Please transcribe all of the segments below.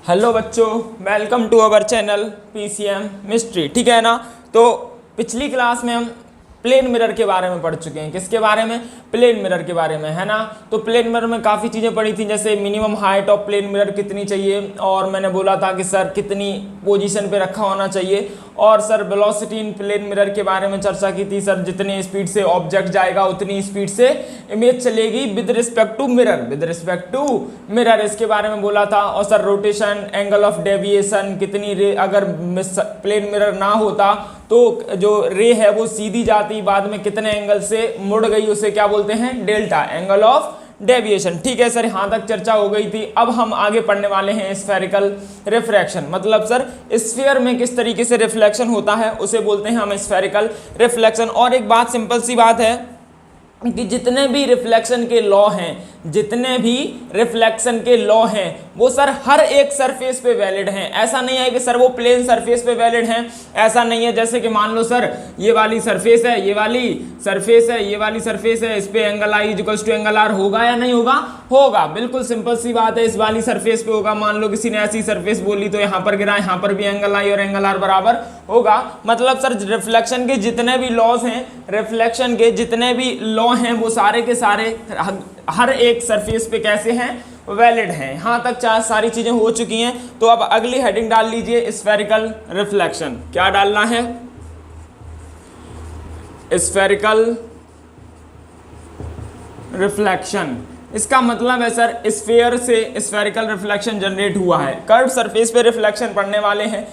Hello बच्चों, welcome to our channel PCM mystery. ठीक है ना। तो पिछली क्लास में हम प्लेन मिरर के बारे में पढ़ चुके हैं। किसके बारे में? प्लेन मिरर के बारे में, है ना। तो प्लेन मिरर में काफ़ी चीज़ें पढ़ी थी, जैसे minimum height of plane mirror कितनी चाहिए, और मैंने बोला था कि सर कितनी पोजीशन पे रखा होना चाहिए, और sir velocity in plane mirror के बारे में चर्चा की थी। सर जितनी स्पीड से ऑब्जेक्ट जाएगा उतनी स्पीड से इमेज चलेगी with respect to mirror, with respect to mirror, इसके बारे में बोला था। और sir rotation, angle of deviation, कितनी रे अगर प्लेन मिरर ना होता तो जो रे है वो सीधी जाती, बाद में कितने एंगल से मुड़ गई उसे क्या बोलते हैं? Delta, angle of deviation. ठीक है सर, यहाँ तक चर्चा हो गई थी। अब हम आगे पढ़ने वाले हैं स्फेरिकल रिफ्रैक्शन। मतलब सर स्फीयर में किस तरीके से रिफ्लेक्शन होता है उसे बोलते हैं हम स्फेरिकल रिफ्लेक्शन। और एक बात, सिंपल सी बात है कि जितने भी रिफ्लेक्शन के लॉ हैं, जितने भी रिफ्लेक्शन के लॉ हैं वो सर हर एक सरफेस पे वैलिड हैं। ऐसा नहीं है कि सर वो प्लेन सरफेस पे वैलिड हैं, ऐसा नहीं है। जैसे कि मान लो सर ये वाली सरफेस है, ये वाली सरफेस है, ये वाली सरफेस है, इस पे angle I equals to angle R होगा या नहीं होगा? होगा, बिल्कुल सिंपल सी बात है। इस वाली सरफेस पे होगा। मान लो किसी ने ऐसी सरफेस बोली तो यहाँ पर गिरा, यहाँ पर भी एंगल आई और एंगल आर बराबर होगा। मतलब सर रिफ्लेक्शन के जितने भी लॉज हैं, रिफ्लेक्शन के जितने भी लॉ हैं वो सारे के सारे हर एक सरफेस पे कैसे हैं? वैलिड हैं। यहाँ तक सारी चीजें हो चुकी हैं। तो अब अगली हेडिंग डाल लीजिए, स्फेरिकल रिफ्लेक्शन। क्या डालना है? Spherical reflection. इसका मतलब है सर स्फीयर से स्फेरिकल रिफ्लेक्शन जनरेट हुआ है। कर्व सरफेस पे रिफ्लेक्शन पढ़ने वाले हैं।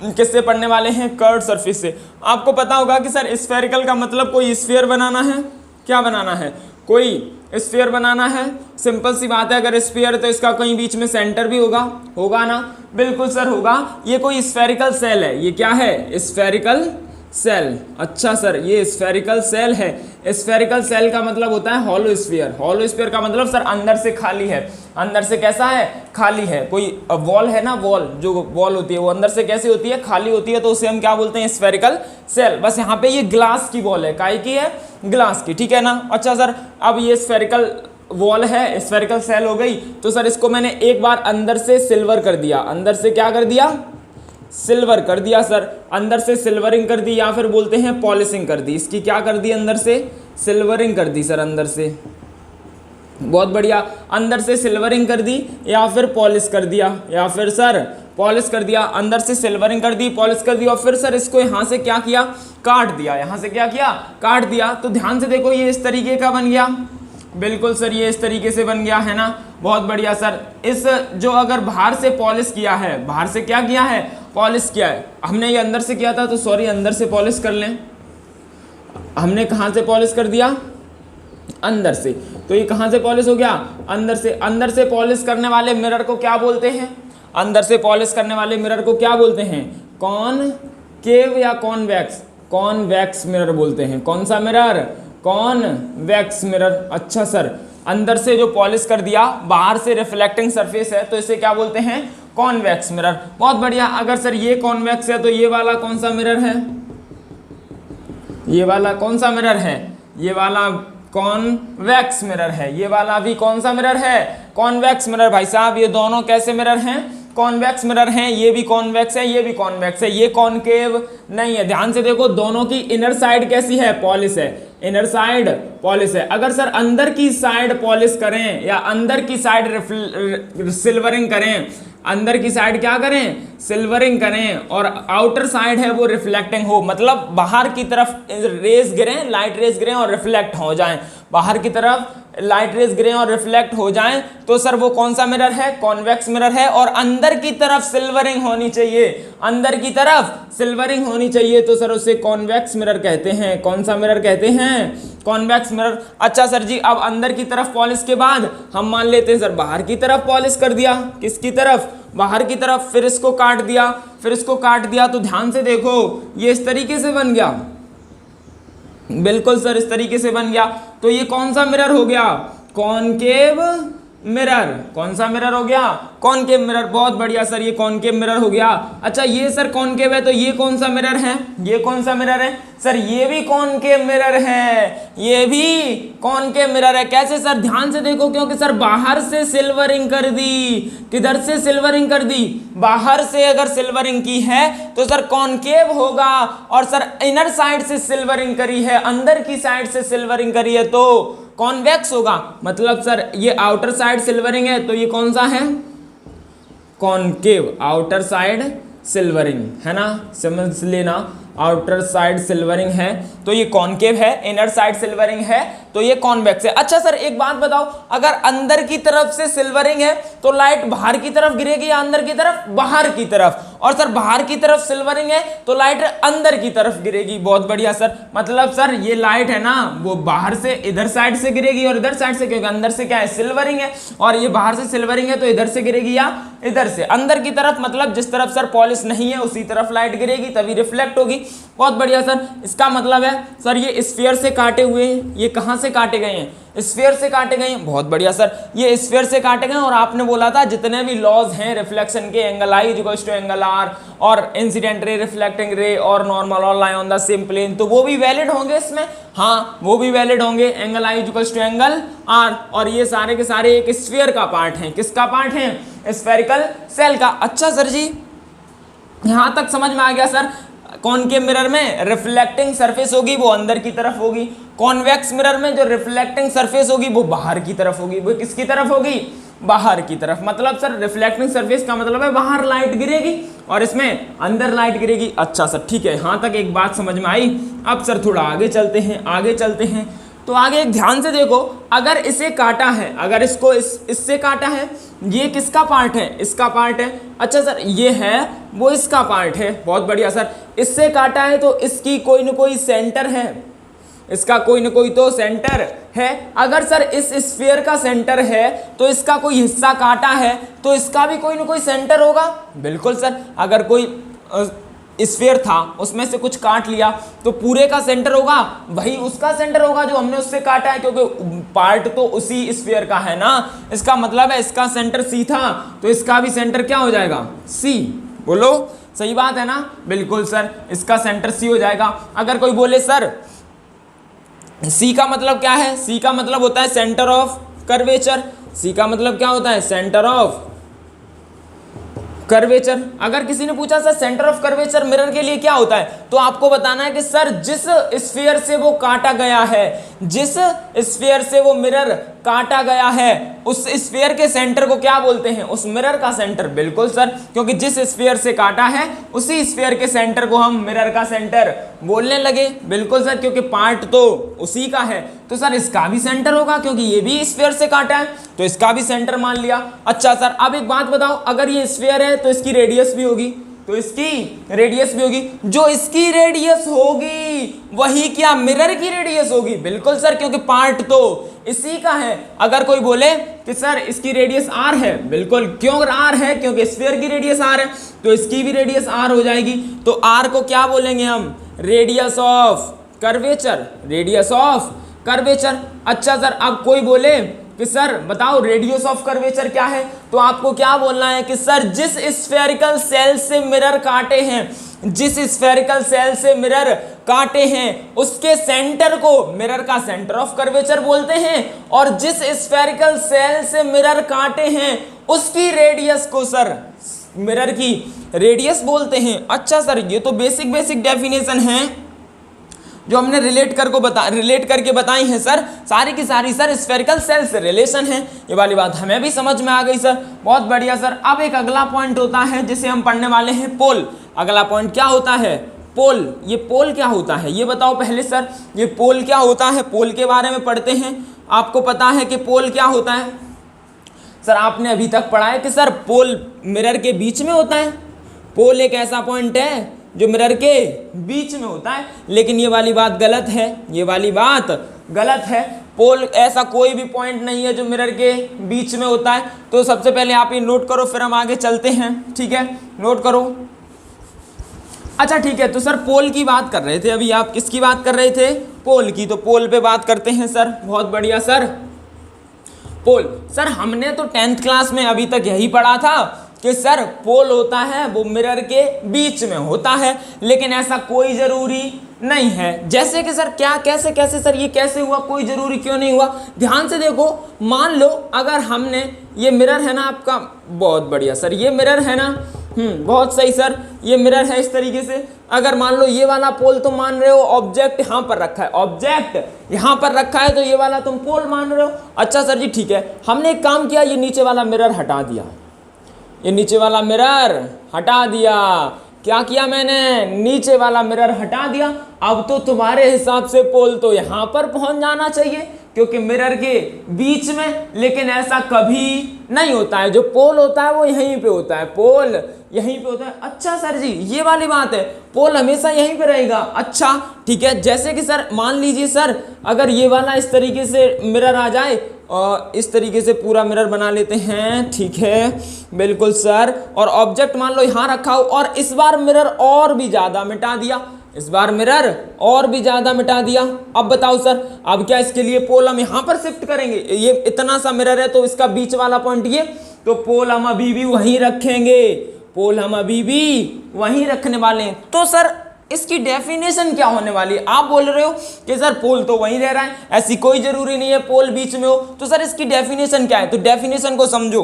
किससे पढ़ने वाले हैं? कर्व सरफेस से। आपको पता होगा कि सर स्फेरिकल का मतलब कोई स्फीयर बनाना है। क्या बनाना है? कोई स्फीयर बनाना है। सिंपल सी बात है, अगर स्फीयर तो इसका कहीं बीच में सेंटर भी होगा, होगा ना? बिल्कुल सर होगा। ये कोई स्फेरिकल सेल है। ये क्या है? Spherical shell. अच्छा सर, ये स्फेरिकल सेल है। स्फेरिकल सेल का मतलब होता है हॉलो स्फीयर। हॉलो स्फीयर का मतलब सर अंदर से खाली है। अंदर से कैसा है? खाली है। कोई वॉल है ना, वॉल जो वॉल होती है वो अंदर से कैसी होती है? खाली होती है। तो उसे हम क्या बोलते हैं? Spherical shell. बस यहाँ पे ये ग्लास की वॉल है। काय की है? ग्लास की। ठीक है ना। अच्छा सर, अब ये स्फेरिकल वॉल है, स्फेरिकल सेल हो गई। तो सर इसको मैंने एक बार अंदर से सिल्वर कर दिया। अंदर से क्या कर दिया? सिल्वर कर दिया सर। अंदर से सिल्वरिंग कर दी, या फिर बोलते हैं पॉलिशिंग कर दी। इसकी क्या कर दी? अंदर से सिल्वरिंग कर दी सर। अंदर से, बहुत बढ़िया। अंदर से सिल्वरिंग कर दी या फिर पॉलिश कर दिया, या फिर सर पॉलिश कर दिया। अंदर से सिल्वरिंग कर दी, पॉलिश कर दी, और फिर सर इसको यहाँ से क्या किया? काट दिया। यहाँ से क्या किया? काट दिया। तो ध्यान से देखो, ये इस तरीके का बन गया। बिल्कुल सर, ये इस तरीके से बन गया, है ना। बहुत बढ़िया सर। इस जो अगर बाहर से पॉलिश किया है, बाहर से क्या किया है? पॉलिश किया है। हमने ये अंदर से किया था तो सॉरी, अंदर से पॉलिश कर लें। हमने कहाँ से पॉलिश कर दिया? अंदर से। तो ये कहाँ से पॉलिश हो गया? अंदर से। अंदर से पॉलिश करने वाले मिरर को क्या बोलते हैं? अंदर से पॉलिश करने वाले मिरर को क्या बोलते हैं? कॉनकेव या कॉन्वेक्स? कॉन्वेक्स मिरर बोलते हैं। कौन सा मिरर? Convex mirror. अच्छा सर, अंदर से जो पॉलिश कर दिया, बाहर से रिफ्लेक्टिंग सरफेस है, तो इसे क्या बोलते हैं? Convex mirror. बहुत बढ़िया। अगर सर ये कॉन्वेक्स है तो ये वाला कौन सा मिरर है? ये वाला कौन सा मिरर है? ये वाला कॉन्वेक्स मिरर है। ये वाला भी कौन सा मिरर है? Convex mirror. भाई साहब, ये दोनों कैसे मिरर हैं? कॉन्वेक्स मिरर हैं। ये भी कॉन्वेक्स है, ये भी कॉन्वेक्स है। ये कॉनकेव नहीं है। ध्यान से देखो, दोनों की इनर साइड कैसी है? पॉलिश है। इनर साइड पॉलिश है। अगर सर अंदर की साइड पॉलिश करें या अंदर की साइड सिल्वरिंग करें, अंदर की साइड क्या करें? सिल्वरिंग करें, और आउटर साइड है वो रिफ्लेक्टिंग हो, मतलब बाहर की तरफ रेज गिरें, लाइट रेज गिरें और रिफ्लेक्ट हो जाएं, बाहर की तरफ लाइट रेज गिरें और रिफ्लेक्ट हो जाएं, तो सर वो कौन सा मिरर है? कॉन्वेक्स मिरर है। और अंदर की तरफ सिल्वरिंग होनी चाहिए, अंदर की तरफ सिल्वरिंग होनी चाहिए, तो सर उसे कॉन्वेक्स मिरर कहते हैं। कौन सा मिरर कहते हैं? Convex mirror. अच्छा सर जी, अब अंदर की तरफ पॉलिश के बाद हम मान लेते हैं सर बाहर की तरफ पॉलिश कर दिया। किसकी तरफ? बाहर की तरफ। फिर इसको काट दिया, फिर इसको काट दिया। तो ध्यान से देखो, ये इस तरीके से बन गया। बिल्कुल सर, इस तरीके से बन गया। तो ये कौन सा मिरर हो गया? Concave mirror. कौन सा मिरर हो गया? Concave mirror. बहुत बढ़िया सर, ये कॉनकेव मिरर हो गया। अच्छा ये सर कॉनकेव है तो ये कौन सा मिरर है? ये कौन सा मिरर है सर? ये भी कॉनकेव मिरर है, ये भी कॉनकेव मिरर है। कैसे सर? ध्यान से देखो, क्योंकि सर बाहर से सिल्वरिंग कर दी। किधर से सिल्वरिंग कर दी? बाहर से अगर सिल्वरिंग की है तो सर कॉनकेव होगा, और सर इनर साइड से सिल्वरिंग करी है, अंदर की साइड से सिल्वरिंग करी है तो कॉन्वेक्स होगा। मतलब सर ये आउटर साइड सिल्वरिंग है तो ये कौन सा है? कॉनकेव। आउटर साइड सिल्वरिंग है ना, समझ लेना। आउटर साइड सिल्वरिंग है तो ये कॉनकेव है, इनर साइड सिल्वरिंग है तो ये कॉन्वेक्स है। अच्छा सर एक बात बताओ, अगर अंदर की तरफ से सिल्वरिंग है तो लाइट बाहर की तरफ गिरेगी या अंदर की तरफ? बाहर की तरफ। और सर बाहर की तरफ सिल्वरिंग है तो लाइट अंदर की तरफ गिरेगी। बहुत बढ़िया सर, मतलब सर ये लाइट है ना वो बाहर से इधर साइड से गिरेगी और इधर साइड से, क्योंकि अंदर से क्या है? सिल्वरिंग है, और ये बाहर से सिल्वरिंग है तो इधर से गिरेगी या इधर से? अंदर की तरफ, मतलब जिस तरफ सर पॉलिश नहीं है उसी तरफ लाइट गिरेगी, तभी रिफ्लेक्ट होगी। बहुत बढ़िया सर, इसका मतलब है सर ये स्फीयर से काटे हुए हैं। ये कहां से काटे गए हैं? स्फीयर से काटे गए हैं। बहुत बढ़िया सर, ये स्फीयर से काटे गए। और आपने बोला था जितने भी लॉज हैं रिफ्लेक्शन के, angle I equals to angle R, और इंसिडेंट रे, रिफ्लेक्टिंग रे और नॉर्मल और lie on the same plane, तो वो भी वैलिड होंगे इसमें। हाँ वो भी वैलिड होंगे, angle I equals to angle R. और ये सारे के सारे एक स्फीयर का पार्ट हैं। किसका पार्ट है? स्फेरिकल सेल का। अच्छा सर जी यहां तक समझ में आ गया सर। कॉनकेव मिरर में रिफ्लेक्टिंग सरफेस होगी वो अंदर की तरफ होगी, कॉन्वेक्स मिरर में जो रिफ्लेक्टिंग सरफेस होगी वो बाहर की तरफ होगी। वो किसकी तरफ होगी? बाहर की तरफ। मतलब सर रिफ्लेक्टिंग सरफेस का मतलब है बाहर लाइट गिरेगी और इसमें अंदर लाइट गिरेगी। अच्छा सर ठीक है, यहां तक एक बात समझ में आई। अब सर थोड़ा आगे चलते हैं, आगे चलते हैं। तो आगे एक ध्यान से देखो, अगर इसे काटा है, अगर इसको इससे काटा है, ये किसका पार्ट है? इसका पार्ट है। अच्छा सर ये है वो इसका पार्ट है। बहुत बढ़िया सर, इससे काटा है तो इसकी कोई न कोई सेंटर है, इसका कोई न कोई तो सेंटर है। अगर सर इस स्फीयर का सेंटर है तो इसका कोई हिस्सा काटा है तो इसका भी कोई न कोई सेंटर होगा। बिल्कुल सर, अगर कोई स्फीयर था उसमें से कुछ काट लिया तो पूरे का सेंटर होगा वही उसका सेंटर होगा जो हमने उससे काटा है, क्योंकि पार्ट तो उसी स्फीयर का है ना। इसका मतलब है इसका सेंटर सी था तो इसका भी सेंटर क्या हो जाएगा? सी। बोलो सही बात है ना? बिल्कुल सर, इसका सेंटर सी हो जाएगा। अगर कोई बोले सर सी का मतलब क्या है? सी का मतलब होता है सेंटर ऑफ कर्वेचर। सी का मतलब क्या होता है? Centre of curvature. अगर किसी ने पूछा sir centre of curvature mirror के लिए क्या होता है, तो आपको बताना है कि सर जिस स्फीयर से वो काटा गया है, जिस स्फीयर से वो मिरर काटा गया है उस स्फीयर के सेंटर को क्या बोलते हैं? उस मिरर का सेंटर। बिल्कुल सर, क्योंकि जिस स्फीयर से काटा है उसी स्फीयर के सेंटर को हम मिरर का सेंटर बोलने लगे। बिल्कुल सर, क्योंकि पार्ट तो उसी का है तो सर इसका भी सेंटर होगा, क्योंकि ये भी स्फीयर से काटा है तो इसका भी सेंटर मान लिया। अच्छा सर अब एक बात बताओ, अगर ये स्फीयर है तो इसकी रेडियस भी होगी, तो इसकी रेडियस भी होगी। जो इसकी रेडियस होगी वही क्या मिरर की रेडियस होगी? बिल्कुल सर, क्योंकि पार्ट तो इसी का है। अगर कोई बोले कि सर इसकी रेडियस आर है, बिल्कुल क्यों आर है? क्योंकि स्फीयर की रेडियस आर है तो इसकी भी रेडियस आर हो जाएगी। तो आर को क्या बोलेंगे हम? Radius of curvature, radius of curvature. अच्छा सर अब कोई बोले कि सर बताओ रेडियस ऑफ कर्वेचर क्या है, तो आपको क्या बोलना है कि सर जिस स्फेरिकल सेल से मिरर काटे हैं, जिस स्फेरिकल सेल से मिरर काटे हैं उसके सेंटर को मिरर का सेंटर ऑफ कर्वेचर बोलते हैं, और जिस स्फेरिकल सेल से मिरर काटे हैं उसकी रेडियस को सर मिरर की रेडियस बोलते हैं। अच्छा सर ये तो बेसिक डेफिनेशन है जो हमने रिलेट करके बताई है सर, सारी की सारी सर स्फेरिकल सेल से रिलेशन है। ये वाली बात हमें भी समझ में आ गई सर, बहुत बढ़िया सर। अब एक अगला पॉइंट होता है जिसे हम पढ़ने वाले हैं पोल। अगला पॉइंट क्या होता है? पोल। ये पोल क्या होता है ये बताओ पहले सर, ये पोल क्या होता है? पोल के बारे में पढ़ते हैं। आपको पता है कि पोल क्या होता है? सर आपने अभी तक पढ़ा है कि सर पोल मिरर के बीच में होता है। पोल एक ऐसा पॉइंट है जो मिरर के बीच में होता है, लेकिन ये वाली बात गलत है, ये वाली बात गलत है। पोल ऐसा कोई भी पॉइंट नहीं है जो मिरर के बीच में होता है। तो सबसे पहले आप ये नोट करो, फिर हम आगे चलते हैं, ठीक है? नोट करो। अच्छा ठीक है, तो सर पोल की बात कर रहे थे अभी, आप किसकी बात कर रहे थे? पोल की। तो पोल पे बात करते हैं सर, बहुत बढ़िया सर। पोल। सर हमने तो 10th क्लास में अभी तक यही पढ़ा था कि सर पोल होता है वो मिरर के बीच में होता है, लेकिन ऐसा कोई ज़रूरी नहीं है। जैसे कि सर क्या कैसे कैसे सर ये कैसे हुआ, कोई ज़रूरी क्यों नहीं हुआ? ध्यान से देखो, मान लो अगर हमने ये मिरर है ना आपका, बहुत बढ़िया सर, ये मिरर है ना, बहुत सही सर, ये मिरर है इस तरीके से। अगर मान लो ये वाला पोल तुम मान रहे हो, ऑब्जेक्ट यहाँ पर रखा है, ऑब्जेक्ट यहाँ पर रखा है, तो ये वाला तुम पोल मान रहे हो। अच्छा सर जी ठीक है, हमने एक काम किया, ये नीचे वाला मिरर हटा दिया, ये नीचे वाला मिरर हटा दिया। क्या किया मैंने? नीचे वाला मिरर हटा दिया। अब तो तुम्हारे हिसाब से पोल तो यहाँ पर पहुँच जाना चाहिए क्योंकि मिरर के बीच में, लेकिन ऐसा कभी नहीं होता है। जो पोल होता है वो यहीं पे होता है, पोल यहीं पे होता है। अच्छा सर जी ये वाली बात है, पोल हमेशा यहीं पे रहेगा। अच्छा ठीक है, जैसे कि सर मान लीजिए सर अगर ये वाला इस तरीके से मिरर आ जाए और इस तरीके से पूरा मिरर बना लेते हैं, ठीक है बिल्कुल सर, और ऑब्जेक्ट मान लो यहाँ रखा हो और इस बार मिरर और भी ज़्यादा मिटा दिया, इस बार मिरर और भी ज़्यादा मिटा दिया। अब बताओ सर, अब क्या इसके लिए पोल हम यहाँ पर शिफ्ट करेंगे? ये इतना सा मिरर है तो इसका बीच वाला पॉइंट ये, तो पोल हम अभी भी वहीं रखेंगे, पोल हम अभी भी वहीं रखने वाले हैं। तो सर इसकी डेफिनेशन क्या होने वाली है? आप बोल रहे हो कि सर पोल तो वहीं रह रहा है, ऐसी कोई ज़रूरी नहीं है पोल बीच में हो, तो सर इसकी डेफिनेशन क्या है? तो डेफिनेशन को समझो,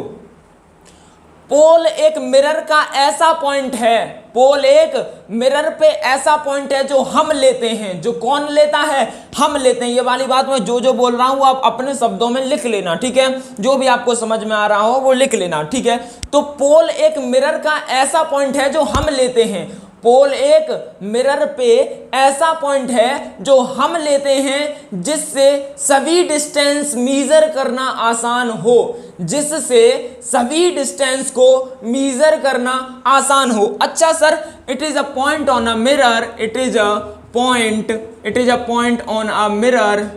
पोल एक मिरर का ऐसा पॉइंट है, पोल एक मिरर पे ऐसा पॉइंट है जो हम लेते हैं। जो कौन लेता है? हम लेते हैं। ये वाली बात मैं जो बोल रहा हूं वो आप अपने शब्दों में लिख लेना, ठीक है? जो भी आपको समझ में आ रहा हो वो लिख लेना, ठीक है? तो पोल एक मिरर का ऐसा पॉइंट है जो हम लेते हैं, पोल एक मिरर पे ऐसा पॉइंट है जो हम लेते हैं जिससे सभी डिस्टेंस मेजर करना आसान हो, जिससे सभी डिस्टेंस को मेजर करना आसान हो। अच्छा sir, it is a point on a mirror, it is a point on a mirror,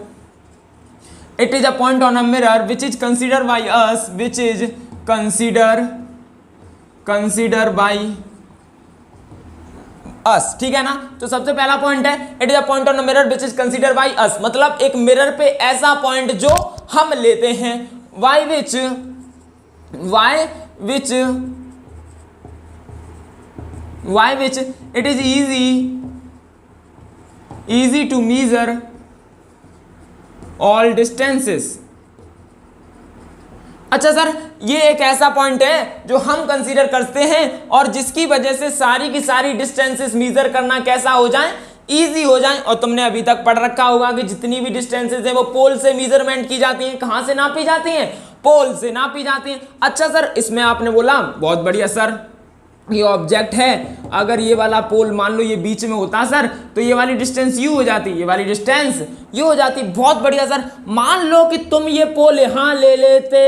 it is a point on a mirror which is considered by us, which is considered by us, ठीक है ना? तो सबसे पहला point है it is a point on a mirror which is considered by us, मतलब एक mirror पे ऐसा पॉइंट जो हम लेते हैं, by which it is easy to measure all distances। अच्छा सर, ये एक ऐसा पॉइंट है जो हम कंसीडर करते हैं और जिसकी वजह से सारी की सारी डिस्टेंसेस मेजर करना कैसा हो जाए? इजी हो जाए। और तुमने अभी तक पढ़ रखा होगा कि जितनी भी डिस्टेंसेस हैं वो पोल से मेजरमेंट की जाती हैं। कहां से नापी जाती हैं? पोल से नापी जाती हैं। अच्छा सर, इसमें आपने बोला बहुत बढ़िया सर, ये ऑब्जेक्ट है, अगर ये वाला पोल मान लो ये बीच में होता सर तो ये वाली डिस्टेंस यू हो जाती, ये वाली डिस्टेंस यू हो जाती। बहुत बढ़िया सर, मान लो कि तुम ये पोल यहाँ ले लेते,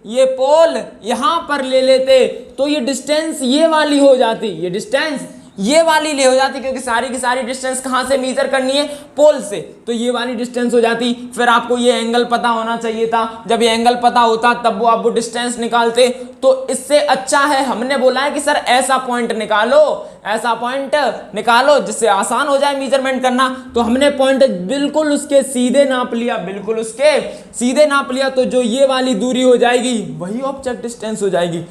ये पोल यहाँ पर ले लेते तो ये डिस्टेंस ये वाली हो जाती, ये डिस्टेंस ये वाली ले हो जाती, क्योंकि सारी की सारी डिस्टेंस कहाँ से मेजर करनी है? पोल से, तो ये वाली डिस्टेंस हो जाती। फिर आपको ये एंगल पता होना चाहिए था, जब ये एंगल पता होता तब वो आप वो डिस्टेंस निकालते। तो इससे अच्छा है, हमने बोला है कि सर ऐसा पॉइंट निकालो, ऐसा पॉइंट निकालो जिससे आसान हो जाए मेजरमेंट करना। तो हमने पॉइंट बिल्कुल उसके सीधे नाप लिया, बिल्कुल उसके सीधे नाप लिया, तो जो ये वाली दूरी हो जाएगी वही ऑब्जेक्ट डिस्टेंस हो जाएगी।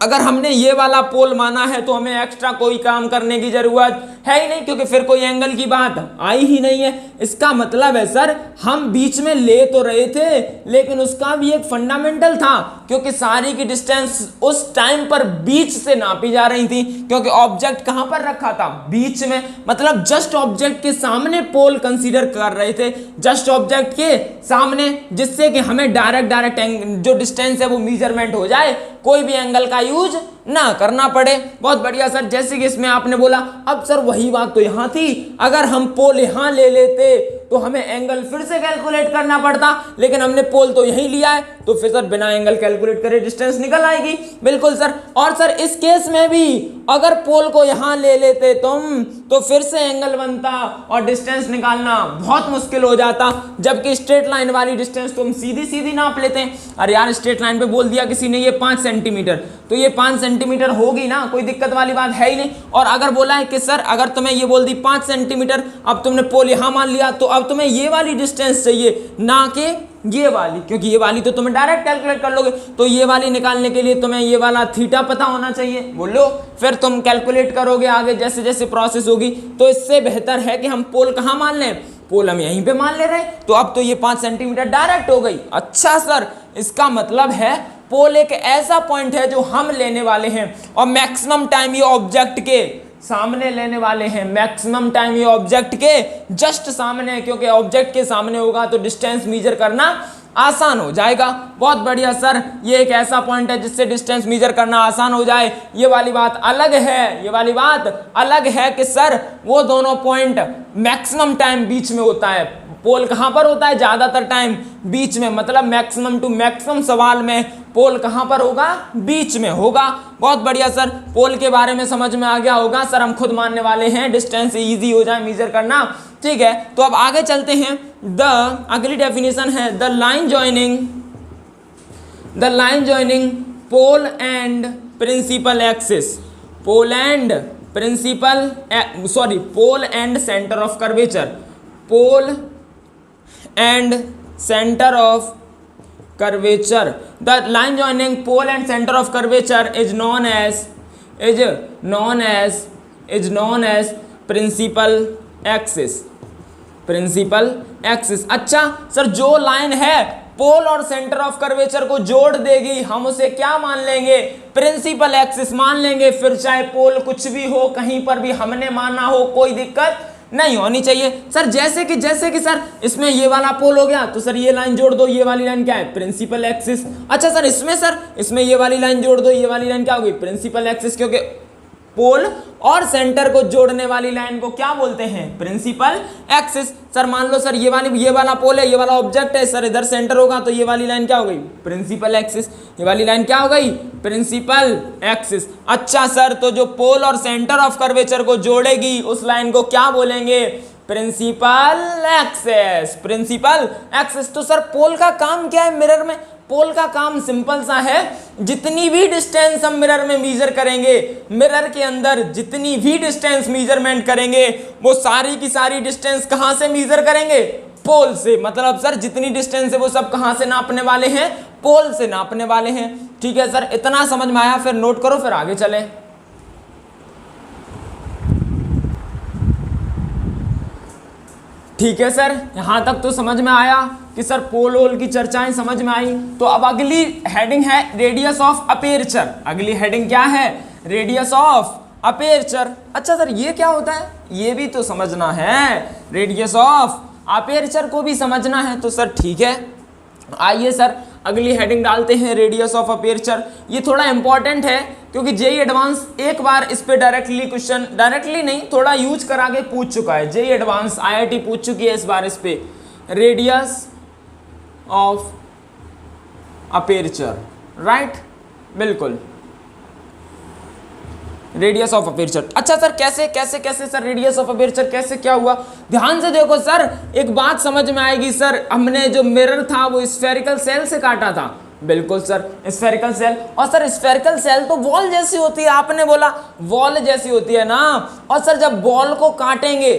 अगर हमने ये वाला पोल माना है तो हमें एक्स्ट्रा कोई काम करने की जरूरत है ही नहीं, क्योंकि फिर कोई एंगल की बात आई ही नहीं है। इसका मतलब है सर हम बीच में ले तो रहे थे लेकिन उसका भी एक फंडामेंटल था, क्योंकि सारी की डिस्टेंस उस टाइम पर बीच से नापी जा रही थी, क्योंकि ऑब्जेक्ट कहां पर रखा था? बीच में, मतलब जस्ट ऑब्जेक्ट के सामने पोल कंसीडर कर रहे थे, जस्ट ऑब्जेक्ट के सामने, जिससे कि हमें डायरेक्ट जो डिस्टेंस है वो मेजरमेंट हो जाए, कोई भी एंगल का यूज ना करना पड़े। बहुत बढ़िया सर, जैसे कि इसमें आपने बोला। अब सर वही बात तो यहां थी, अगर हम पोल यहां ले लेते तो हमें एंगल फिर से कैलकुलेट करना पड़ता, लेकिन हमने पोल तो यहीं लिया है तो फिर सर बिना एंगल कैलकुलेट करे डिस्टेंस निकल आएगी। बिल्कुल सर। और सर इस केस में भी अगर पोल को यहां ले लेते तुम तो फिर से एंगल बनता और डिस्टेंस निकालना बहुत मुश्किल हो जाता, जबकि स्ट्रेट लाइन वाली डिस्टेंस तो हम सीधी सीधी नाप लेते हैं। अरे यार स्ट्रेट लाइन पे बोल दिया किसी ने ये 5 सेंटीमीटर, तो ये 5 सेंटीमीटर होगी ना, कोई दिक्कत वाली बात है ही नहीं। और अगर बोला है कि सर अगर तुम्हें ये बोल दी 5 सेंटीमीटर, अब तुमने पोल यहां मान लिया तो अब तुम्हें ये वाली डिस्टेंस चाहिए, ना कि ये वाली, क्योंकि ये वाली तो तुम्हें डायरेक्ट कैलकुलेट कर लोगे, तो ये वाली निकालने के लिए तुम्हें ये वाला थीटा पता होना चाहिए। बोलो, फिर तुम कैलकुलेट करोगे आगे जैसे जैसे प्रोसेस होगी। तो इससे बेहतर है कि हम पोल कहाँ मान लें, पोल हम यहीं पे मान ले रहे हैं। तो अब तो ये 5 सेंटीमीटर डायरेक्ट हो गई। अच्छा सर, इसका मतलब है पोल एक ऐसा पॉइंट है जो हम लेने वाले हैं और मैक्सिमम टाइम ये ऑब्जेक्ट के सामने लेने वाले हैं। मैक्सिमम टाइम ये ऑब्जेक्ट के जस्ट सामने, क्योंकि ऑब्जेक्ट के सामने होगा तो डिस्टेंस मेजर करना आसान हो जाएगा। बहुत बढ़िया सर, ये एक ऐसा पॉइंट है जिससे डिस्टेंस मेजर करना आसान हो जाए। ये वाली बात अलग है, ये वाली बात अलग है कि सर वो दोनों पॉइंट मैक्सिमम टाइम बीच में होता है। पोल कहाँ पर होता है, ज़्यादातर टाइम बीच में, मतलब मैक्सिमम टू मैक्सिमम सवाल में पोल कहाँ पर होगा, बीच में होगा। बहुत बढ़िया सर, पोल के बारे में समझ में आ गया होगा। सर हम खुद मानने वाले हैं, डिस्टेंस इजी हो जाए मेजर करना, ठीक है। तो अब आगे चलते हैं। अगली डेफिनेशन है the line joining pole and principal axis, pole and centre of curvature, pole and center of curvature. The line joining pole and center of curvature is known as principal axis. अच्छा sir, जो line है पोल और centre of curvature को जोड़ देगी, हम उसे क्या मान लेंगे, प्रिंसिपल एक्सिस मान लेंगे। फिर चाहे पोल कुछ भी हो, कहीं पर भी हमने माना हो, कोई दिक्कत नहीं होनी चाहिए। सर जैसे कि सर इसमें ये वाला पोल हो गया, तो सर ये लाइन जोड़ दो, ये वाली लाइन क्या है, प्रिंसिपल एक्सिस। अच्छा सर इसमें ये वाली लाइन जोड़ दो, ये वाली लाइन क्या होगी, प्रिंसिपल एक्सिस, क्योंकि पोल और सेंटर को जोड़ने वाली लाइन को क्या बोलते हैं, प्रिंसिपल एक्सिस। सर मान लो सर ये वाला पोल है, ये वाला ऑब्जेक्ट है, सर इधर सेंटर होगा तो ये वाली लाइन क्या हो गई, प्रिंसिपल एक्सिस। ये वाली लाइन क्या हो गई, प्रिंसिपल एक्सिस। अच्छा सर, तो जो पोल और सेंटर ऑफ कर्वेचर को जोड़ेगी उस लाइन को क्या बोलेंगे, प्रिंसिपल एक्सिस। तो सर पोल का काम क्या है मिरर में, पोल का काम सिंपल सा है, जितनी भी डिस्टेंस हम मिरर में मेजर करेंगे, मिरर के अंदर जितनी भी डिस्टेंस मेजरमेंट करेंगे, वो सारी की सारी डिस्टेंस कहां से मेजर करेंगे, पोल से। मतलब सर जितनी डिस्टेंस है वो सब कहां से नापने वाले हैं, पोल से नापने वाले हैं। ठीक है सर, इतना समझ में आया, फिर नोट करो, फिर आगे चलें। ठीक है सर, यहां तक तो समझ में आया कि सर पोल वोल की चर्चाएं समझ में आई। तो अब अगली हेडिंग है रेडियस ऑफ अपेर्चर। अगली हेडिंग क्या है, रेडियस ऑफ अपेर्चर। अच्छा सर ये क्या होता है, ये भी तो समझना है, रेडियस ऑफ अपेर्चर को भी समझना है। तो सर ठीक है, आइए सर अगली हेडिंग डालते हैं, रेडियस ऑफ अपेर्चर। ये थोड़ा इंपॉर्टेंट है क्योंकि जेई एडवांस एक बार इस पे डायरेक्टली नहीं, थोड़ा यूज करा के पूछ चुका है। जेई एडवांस आईआईटी पूछ चुकी है इस बार इस पे, रेडियस ऑफ अपेर्चर, राइट, बिल्कुल, रेडियस ऑफ अपेर्चर। अच्छा सर कैसे सर रेडियस ऑफ अपेर्चर कैसे क्या हुआ, ध्यान से देखो सर, एक बात समझ में आएगी। सर हमने जो मिरर था वो स्फेरिकल सेल से काटा था, बिल्कुल सर स्फेरिकल सेल। और सर स्फेरिकल सेल तो बॉल जैसी होती है, आपने बोला बॉल जैसी होती है ना। और सर जब बॉल को काटेंगे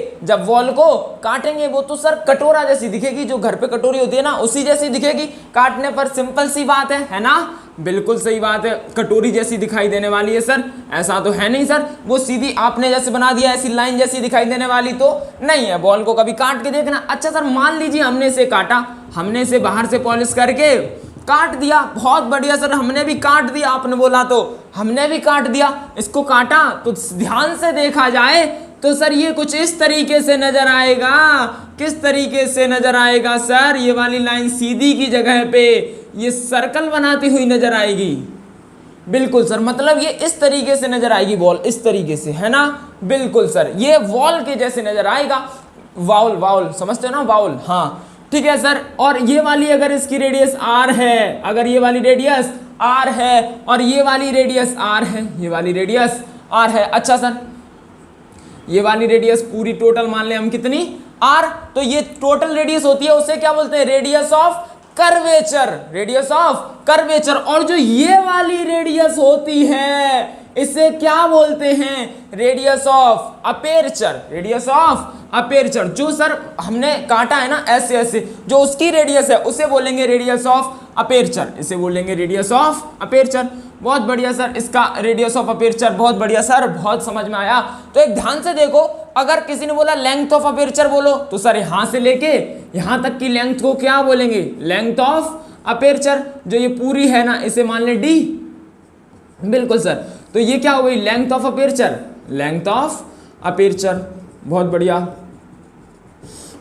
वो तो सर कटोरा जैसी दिखेगी, जो घर पे कटोरी होती है ना उसी जैसी दिखेगी काटने पर। सिंपल सी बात है ना, बिल्कुल सही बात है, कटोरी जैसी दिखाई देने वाली है सर, ऐसा तो है नहीं सर, वो सीधी आपने जैसे बना दिया ऐसी लाइन जैसी दिखाई देने वाली तो नहीं है। बॉल को कभी काट के देखना। अच्छा सर मान लीजिए हमने इसे काटा, हमने इसे बाहर से पॉलिश करके काट दिया, बहुत बढ़िया सर, हमने भी काट दिया, आपने बोला तो हमने भी काट दिया। इसको काटा तो ध्यान से देखा जाए तो सर ये कुछ इस तरीके से नजर आएगा। किस तरीके से नजर आएगा सर, ये वाली लाइन सीधी की जगह पे ये सर्कल बनाती हुई नजर आएगी, बिल्कुल सर, मतलब ये इस तरीके से नजर आएगी बॉल, इस तरीके से, है ना, बिल्कुल सर, ये वॉल के जैसे नजर आएगा। वाउल समझते हो ना, वाउल, हाँ ठीक है सर। और ये वाली अगर इसकी रेडियस r है, अगर ये वाली रेडियस r है और ये वाली रेडियस r है, ये वाली रेडियस r है। अच्छा सर ये वाली रेडियस पूरी टोटल मान ले हम कितनी, r, तो ये टोटल रेडियस होती है, उसे क्या बोलते हैं, radius of curvature, radius of curvature. और जो ये वाली रेडियस होती है इसे क्या बोलते हैं? Radius of aperture. Radius of aperture, जो सर हमने काटा है ना ऐसे ऐसे, जो उसकी रेडियस है उसे बोलेंगे रेडियस ऑफ अपेर्चर, इसे बोलेंगे रेडियस ऑफ अपेर्चर। बहुत बढ़िया सर, इसका रेडियस ऑफ अपेर्चर, बहुत बढ़िया सर, बहुत समझ में आया। तो एक ध्यान से देखो, अगर किसी ने बोला लेंथ ऑफ अपेर्चर बोलो, तो सर यहां से लेके यहां तक की लेंथ को क्या बोलेंगे? Length of aperture. जो ये पूरी है ना, इसे मान ले डी। बिल्कुल सर, तो ये क्या हो गई? Length of aperture, length of aperture. बहुत बढ़िया,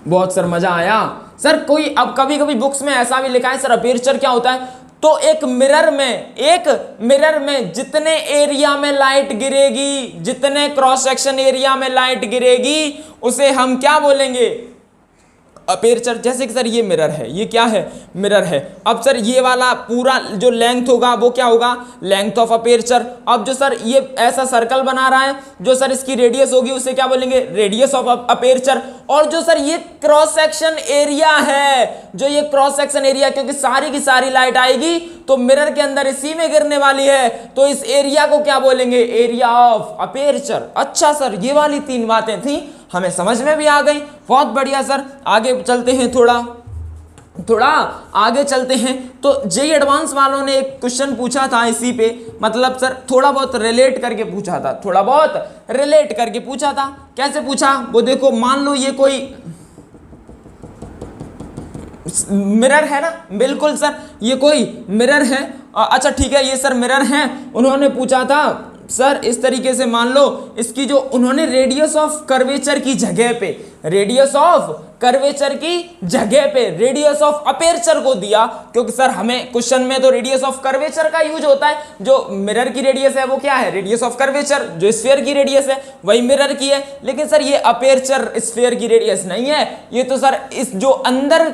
बहुत सर मजा आया। सर कोई अब कभी कभी बुक्स में ऐसा भी लिखा है सर अपेर्चर क्या होता है, तो एक मिरर में जितने एरिया में लाइट गिरेगी, जितने क्रॉस सेक्शन एरिया में लाइट गिरेगी, उसे हम क्या बोलेंगे? अपेर्चर। जैसे कि सर ये मिरर है, ये क्या है? मिरर है। अब सर ये वाला पूरा जो लेंथ होगा वो क्या होगा? Length of aperture. अब जो सर ये ऐसा सर्कल बना रहा है, जो सर इसकी रेडियस होगी उसे क्या बोलेंगे? Radius of aperture. और जो सर ये क्रॉस सेक्शन एरिया है, जो ये क्रॉस सेक्शन एरिया, क्योंकि सारी की सारी लाइट आएगी तो मिरर के अंदर इसी में गिरने वाली है, तो इस एरिया को क्या बोलेंगे? Area of aperture. अच्छा सर, ये वाली 3 बातें थी, हमें समझ में भी आ गई। बहुत बढ़िया सर, आगे चलते हैं, थोड़ा आगे चलते हैं। तो जेई एडवांस वालों ने एक क्वेश्चन पूछा था इसी पे, मतलब सर थोड़ा बहुत रिलेट करके पूछा था, थोड़ा बहुत रिलेट करके पूछा था। कैसे पूछा वो देखो, मान लो ये कोई मिरर है ना, बिल्कुल सर ये कोई मिरर है। अच्छा ठीक है, ये सर मिरर है। उन्होंने पूछा था सर इस तरीके से, मान लो इसकी जो उन्होंने रेडियस ऑफ कर्वेचर की जगह पे, रेडियस ऑफ कर्वेचर की जगह पे रेडियस ऑफ अपेर्चर को दिया, क्योंकि सर हमें क्वेश्चन में तो रेडियस ऑफ कर्वेचर का यूज होता है। जो मिरर की रेडियस है वो क्या है? Radius of curvature. जो स्फीयर की रेडियस है वही मिरर की है, लेकिन सर ये अपेर्चर स्फीयर की रेडियस नहीं है, ये तो सर इस जो अंदर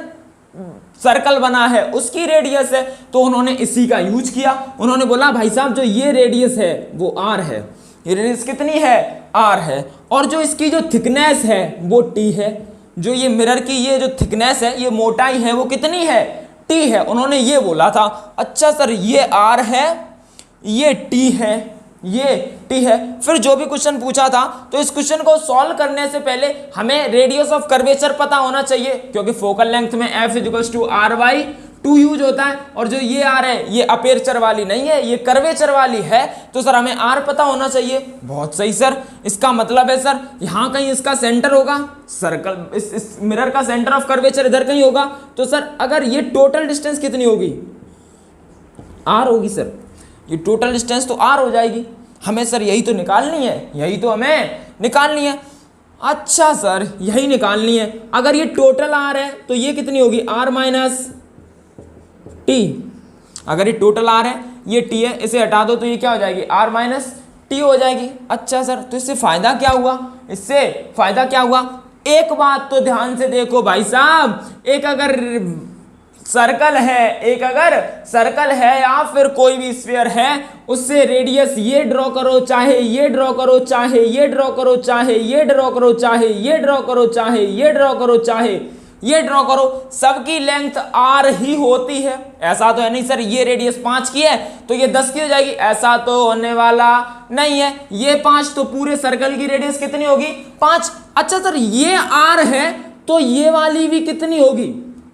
सर्कल बना है उसकी रेडियस है। तो उन्होंने इसी का यूज किया। उन्होंने बोला भाई साहब जो ये रेडियस है वो आर है, ये रेडियस कितनी है? आर है। और जो इसकी जो थिकनेस है वो टी है। जो ये मिरर की ये जो थिकनेस है, ये मोटाई है, वो कितनी है? टी है। उन्होंने ये बोला था। अच्छा सर, ये आर है, ये टी है, ये टी है। फिर जो भी क्वेश्चन पूछा था, तो इस क्वेश्चन को सॉल्व करने से पहले हमें रेडियस ऑफ कर्वेचर पता होना चाहिए, क्योंकि फोकल लेंथ में F = R/2 यूज होता है। और जो ये आर है ये अपेर्चर वाली नहीं है, ये कर्वेचर वाली है, तो सर हमें आर पता होना चाहिए। बहुत सही सर, इसका मतलब है सर यहाँ कहीं इसका सेंटर होगा, सर्कल इस मिरर का सेंटर ऑफ कर्वेचर इधर कहीं होगा। तो सर अगर ये टोटल डिस्टेंस कितनी होगी? आर होगी सर, ये टोटल डिस्टेंस तो आर हो जाएगी। हमें सर यही तो निकालनी है, यही तो हमें निकालनी है। अच्छा सर, यही निकालनी है। अगर ये टोटल आर है तो ये कितनी होगी? R minus T. अगर ये टोटल आर है, ये टी है, इसे हटा दो तो ये क्या हो जाएगी? R माइनस टी हो जाएगी। अच्छा सर, तो इससे फायदा क्या हुआ? इससे फायदा क्या हुआ? एक बात तो ध्यान से देखो भाई साहब, एक अगर सर्कल है या फिर कोई भी स्फीयर है, उससे रेडियस ये ड्रॉ करो, चाहे ये ड्रॉ करो, चाहे ये ड्रॉ करो, चाहे ये ड्रॉ करो, चाहे ये ड्रॉ करो, चाहे ये ड्रॉ करो, चाहे ये ड्रॉ करो, सबकी लेंथ आर ही होती है। ऐसा तो है नहीं सर ये रेडियस 5 की है तो ये 10 की हो जाएगी, ऐसा तो होने वाला नहीं है। ये 5 तो पूरे सर्कल की रेडियस कितनी होगी? 5। अच्छा सर, ये आर है तो ये वाली भी कितनी होगी?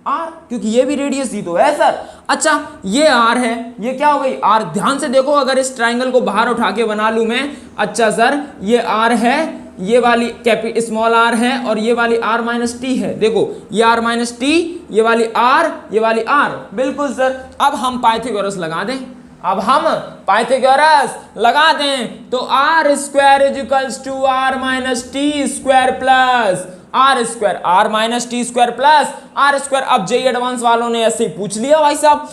आर, क्योंकि ये भी रेडियस ही तो है सर। अच्छा, ये आर है, ये क्या हो गई? आर। ध्यान से देखो, अगर इस ट्राइंगल को बाहर उठा के बना लूं मैं, अच्छा सर ये आर है, ये वाली स्मॉल आर है, और ये वाली आर माइनस टी है। देखो ये आर माइनस टी, ये वाली आर, ये वाली आर। बिल्कुल सर। अब हम पाइथागोरस लगा दें, तो R square equals to R minus T square plus R square, R minus T square plus R square. अब जेई एडवांस वालों ने ऐसे ही पूछ लिया भाई साहब,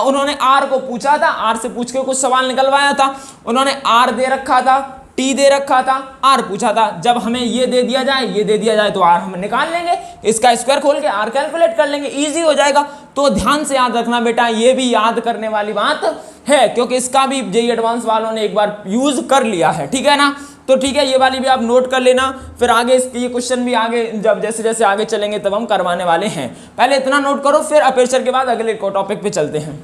उन्होंने आर को पूछा था, आर से पूछ के कुछ सवाल निकलवाया था। उन्होंने आर दे रखा था, टी दे रखा था, आर पूछा था। जब हमें ये दे दिया जाए, ये दे दिया जाए, तो आर हम निकाल लेंगे, इसका स्क्वायर खोल के आर कैलकुलेट कर लेंगे, इजी हो जाएगा। तो ध्यान से याद रखना बेटा, ये भी याद करने वाली बात है, क्योंकि इसका भी जेई एडवांस वालों ने एक बार यूज कर लिया है, ठीक है ना। तो ठीक है, ये वाली भी आप नोट कर लेना, फिर आगे ये क्वेश्चन भी आगे जब जैसे जैसे आगे चलेंगे तब हम करवाने वाले हैं। पहले इतना नोट करो, फिर अपेर्चर के बाद अगले टॉपिक पे चलते हैं।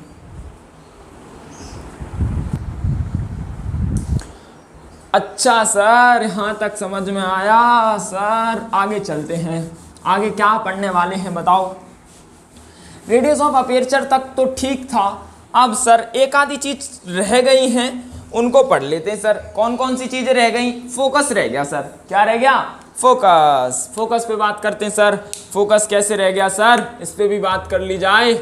अच्छा सर, यहाँ तक समझ में आया सर। आगे चलते हैं, आगे क्या पढ़ने वाले हैं बताओ। रेडियस ऑफ अपर्चर तक तो ठीक था। अब सर एक आधी चीज रह गई हैं, उनको पढ़ लेते हैं सर। कौन कौन सी चीजें रह गई? फोकस रह गया सर। क्या रह गया? फोकस। फोकस पे बात करते हैं सर। फोकस कैसे रह गया सर, इस पे भी बात कर ली जाए।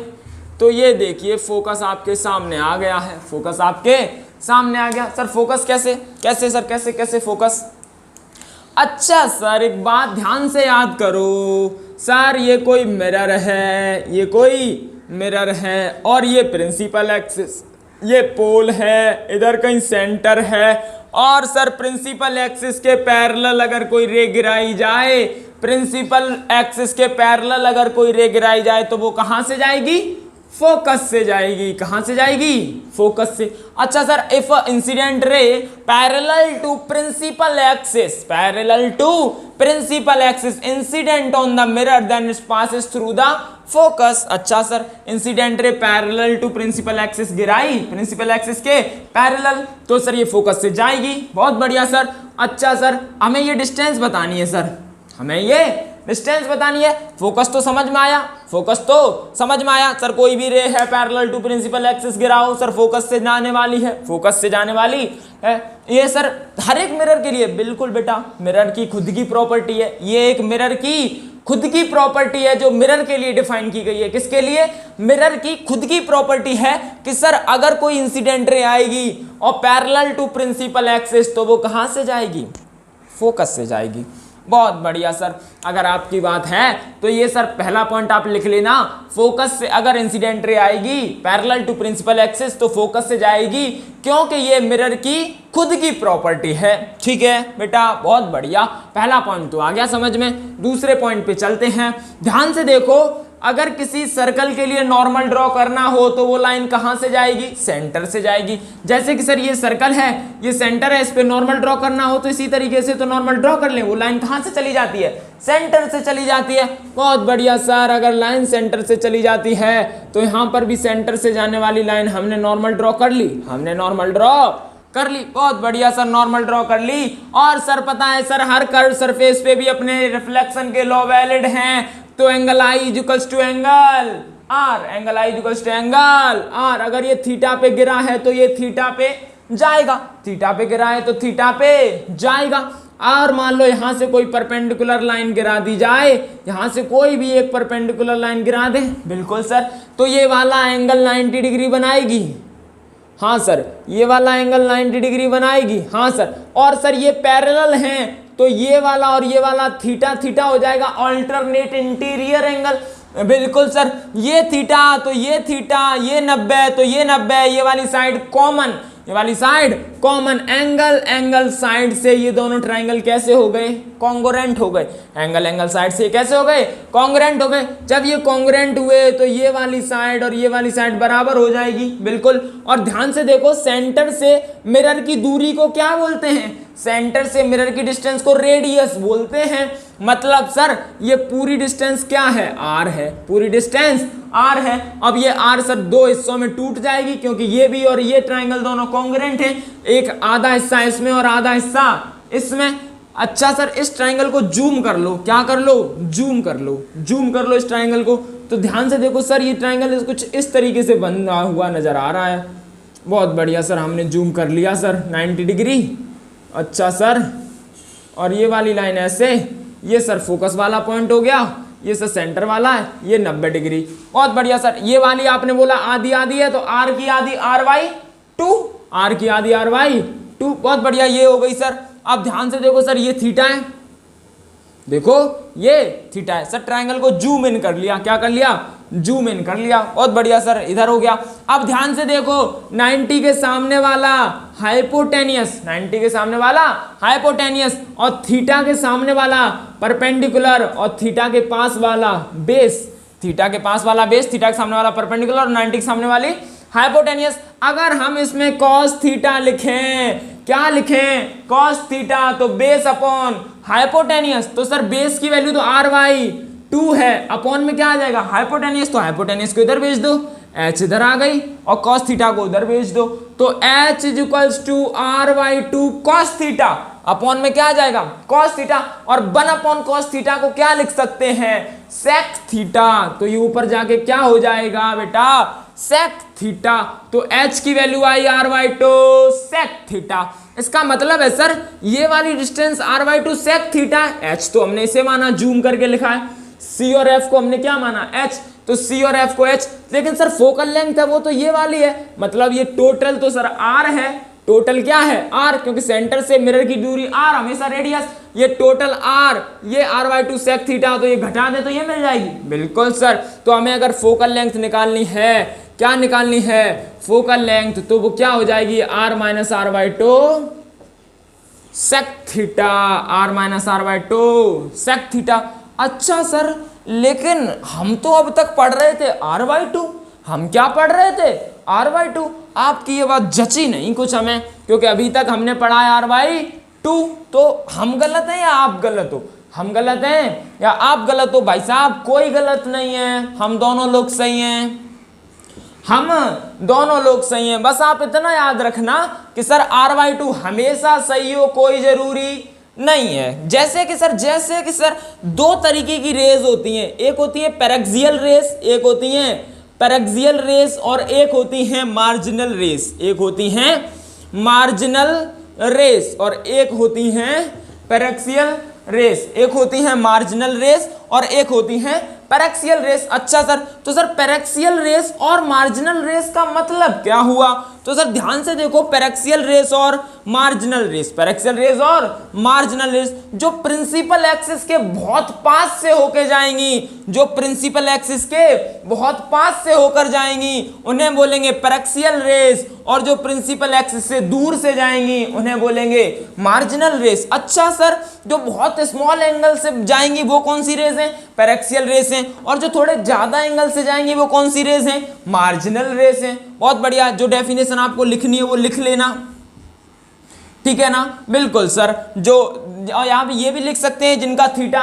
तो ये देखिए फोकस आपके सामने आ गया है। फोकस आपके सामने आ गया सर। फोकस कैसे कैसे सर, कैसे कैसे फोकस? अच्छा सर एक बात ध्यान से याद करो सर, ये कोई मिरर है, ये कोई मिरर है और ये प्रिंसिपल एक्सिस, ये पोल है, इधर कहीं सेंटर है। और सर प्रिंसिपल एक्सिस के पैरेलल अगर कोई रे गिराई जाए, प्रिंसिपल एक्सिस के पैरेलल अगर कोई रे गिराई जाए तो वो कहां से जाएगी? फोकस से जाएगी। कहां से जाएगी? फोकस से। अच्छा sir, if incident ray parallel to principal axis, parallel to principal axis incident on the mirror then it passes through the focus. अच्छा sir, incident ray parallel to principal axis गिराई, principal axis के parallel, तो sir ये focus से जाएगी। बहुत बढ़िया sir. अच्छा सर, हमें ये डिस्टेंस बतानी है सर, हमें ये डिस्टेंस बतानी है। फोकस तो समझ में आया, फोकस तो समझ में आया सर। कोई भी रे है पैरेलल टू प्रिंसिपल एक्सिस गिराओ सर, फोकस से जाने वाली है, फोकस से जाने वाली है। ये सर हर एक मिरर के लिए, बिल्कुल बेटा, मिरर की खुद की प्रॉपर्टी है। ये एक मिरर की खुद की प्रॉपर्टी है जो मिरर के लिए डिफाइन की गई है। किसके लिए? मिरर की खुद की प्रॉपर्टी है कि सर अगर कोई इंसिडेंट रे आएगी और पैरेलल टू प्रिंसिपल एक्सिस तो वो कहां से जाएगी? फोकस से जाएगी। बहुत बढ़िया सर। अगर आपकी बात है तो ये सर पहला पॉइंट आप लिख लेना, फोकस से अगर इंसिडेंट रे आएगी पैरेलल टू प्रिंसिपल एक्सिस तो फोकस से जाएगी, क्योंकि ये मिरर की खुद की प्रॉपर्टी है। ठीक है बेटा, बहुत बढ़िया। पहला पॉइंट तो आ गया समझ में। दूसरे पॉइंट पे चलते हैं। ध्यान से देखो, अगर किसी सर्कल के लिए नॉर्मल ड्रॉ करना हो तो वो लाइन कहां से जाएगी? सेंटर से जाएगी। जैसे कि सर ये सर्कल है, ये सेंटर है, इस पे नॉर्मल ड्रॉ करना हो तो इसी तरीके से तो नॉर्मल ड्रॉ कर ले। वो लाइन कहां से चली जाती है? सेंटर से चली जाती है। बहुत बढ़िया सर, अगर लाइन सेंटर से चली जाती है तो यहां पर भी सेंटर से जाने वाली लाइन हमने नॉर्मल ड्रॉ कर ली, हमने नॉर्मल ड्रॉ कर ली। बहुत बढ़िया सर, नॉर्मल ड्रॉ कर ली। और सर पता है सर हर कर्व सरफेस पे भी अपने रिफ्लेक्शन के लॉ वैलिड हैं। तो angle I equals to angle R, angle I equals to angle R. अगर ये थीटा पे गिरा है तो ये थीटा पे जाएगा, थीटा पे गिरा है तो थीटा पे जाएगा। और मान लो यहां से कोई परपेंडिकुलर लाइन गिरा दी जाए, यहां से कोई भी एक परपेंडिकुलर लाइन गिरा दे, बिल्कुल सर, तो ये वाला एंगल 90 डिग्री बनाएगी। हाँ सर, ये वाला एंगल 90 डिग्री बनाएगी। हाँ सर, और सर ये पैरेलल हैं तो ये वाला और ये वाला थीटा थीटा हो जाएगा, अल्टरनेट इंटीरियर एंगल। बिल्कुल सर, ये थीटा तो ये थीटा, ये 90 तो ये 90, ये वाली साइड कॉमन, ये वाली side common. Angle angle side से ये दोनों ट्राइंगल कैसे हो गए? कॉन्ग्रुएंट हो गए। एंगल एंगल साइड से कैसे हो गए? कॉन्ग्रुएंट हो गए। जब ये कॉन्ग्रुएंट हुए तो ये वाली साइड और ये वाली साइड बराबर हो जाएगी, बिल्कुल। और ध्यान से देखो, सेंटर से मिरर की दूरी को क्या बोलते हैं? सेंटर से मिरर की डिस्टेंस को रेडियस बोलते हैं। मतलब सर ये पूरी डिस्टेंस क्या है? आर है, पूरी डिस्टेंस आर है। अब ये आर सर दो हिस्सों में टूट जाएगी क्योंकि ये भी और ये ट्राइंगल दोनों कॉन्ग्रुएंट हैं। एक आधा हिस्सा इसमें और आधा हिस्सा इसमें। अच्छा सर, इस ट्राइंगल को जूम कर लो। क्या कर लो? जूम कर लो, जूम कर लो इस ट्राइंगल को। तो ध्यान से देखो सर, ये ट्राइंगल कुछ इस तरीके से बना हुआ नजर आ रहा है। बहुत बढ़िया सर, हमने जूम कर लिया सर 90 डिग्री। अच्छा सर, और ये वाली लाइन ऐसे, ये सर फोकस वाला पॉइंट हो गया, ये सर सेंटर वाला है, ये 90 डिग्री। बहुत बढ़िया सर, ये वाली आपने बोला आधी आधी है तो आर की आधी r/2, आर की आधी r/2। बहुत बढ़िया, ये हो गई सर। अब ध्यान से देखो सर, ये थीटा है, देखो ये थीटा है सर। ट्राइंगल को जूम इन कर लिया। क्या कर लिया? जूम इन कर लिया। बहुत बढ़िया सर, इधर हो गया। अब ध्यान से देखो, 90 के सामने वाला हाइपोटेनियस, 90 के सामने वाला हाइपोटेनियस और थीटा के सामने वाला परपेंडिकुलर और थीटा के पास वाला बेस, थीटा के पास वाला बेस, थीटा के सामने वाला परपेंडिकुलर और 90 के सामने वाली हाइपोटेनियस। अगर हम इसमें कॉस थीटा लिखें, क्या लिखें? कॉस थीटा, तो बेस अपॉन हाइपोटेनियस, तो सर बेस की वैल्यू तो r/2 है, अपॉन में क्या आ जाएगा? हाइपोटेनियस, तो हाइपोटेनियस को इधर भेज दो। h इधर आ गई और cos थीटा को उधर भेज दो, तो h is equals to r/2 cos theta upon में क्या आ जाएगा cos थीटा, और 1 अपॉन cos थीटा को क्या लिख सकते हैं sec थीटा, तो ये ऊपर जाके क्या हो जाएगा बेटा sec थीटा, तो h की वैल्यू आई r/2 sec थीटा। इसका मतलब है सर ये वाली distance r/2 sec theta, h तो हमने इसे माना जूम करके लिखा है, c और f को हमने क्या माना h, तो c और f को h, लेकिन सर फोकल लेंथ है वो तो ये वाली है, मतलब ये टोटल तो सर r है, टोटल क्या है r, क्योंकि सेंटर से मिरर की दूरी r हमेशा रेडियस, ये टोटल r, ये r/2 sec थीटा, तो ये घटा दे तो ये मिल जाएगी, बिल्कुल सर। तो हमें अगर फोकल लेंथ निकालनी है, क्या निकालनी है फोकल लेंथ, तो वो क्या हो जाएगी r minus r/2 sec theta, r minus r/2 sec theta. अच्छा सर लेकिन हम तो अब तक पढ़ रहे थे r/2, हम क्या पढ़ रहे थे r/2, आपकी ये बात जची नहीं कुछ हमें, क्योंकि अभी तक हमने पढ़ा है r/2, तो हम गलत हैं या आप गलत हो, हम गलत हैं या आप गलत हो, भाई साहब कोई गलत नहीं है, हम दोनों लोग सही हैं, हम दोनों लोग सही हैं। बस आप इतना याद रखना कि सर r/2 हमेशा सही हो कोई जरूरी नहीं है। जैसे कि सर दो तरीके की रेज होती हैं, एक होती है पैरेक्सियल रेस, एक होती है पैरेक्सियल रेस, और एक होती है मार्जिनल रेस, एक होती हैं मार्जिनल रेस और एक होती हैं पैरेक्सियल रेस, एक होती है मार्जिनल रेस और एक होती है पैरेक्सियल रेस। अच्छा सर, तो सर पैरेक्सियल रेस और मार्जिनल रेस का मतलब क्या हुआ, तो सर ध्यान से देखो, पैरेक्सियल रेस और मार्जिनल रेस, पैरेक्सियल रेस और मार्जिनल रेस जो प्रिंसिपल एक्सिस के बहुत पास से होकर जाएंगी, जो प्रिंसिपल एक्सिस के बहुत पास से होकर जाएंगी उन्हें बोलेंगे पैरेक्सियल रेस, और जो प्रिंसिपल एक्सिस से दूर से जाएंगी उन्हें बोलेंगे मार्जिनल रेस। अच्छा सर, जो बहुत स्मॉल एंगल से जाएंगी वो कौन सी रेस है, पैरेक्सियल रेस है, और जो थोड़े ज्यादा एंगल से जाएंगी वो कौन सी रेस है, मार्जिनल रेस है। बहुत बढ़िया, जो डेफिनेशन आपको लिखनी है वो लिख लेना, ठीक है ना, बिल्कुल सर। जो यहाँ पे ये भी लिख सकते हैं जिनका थीटा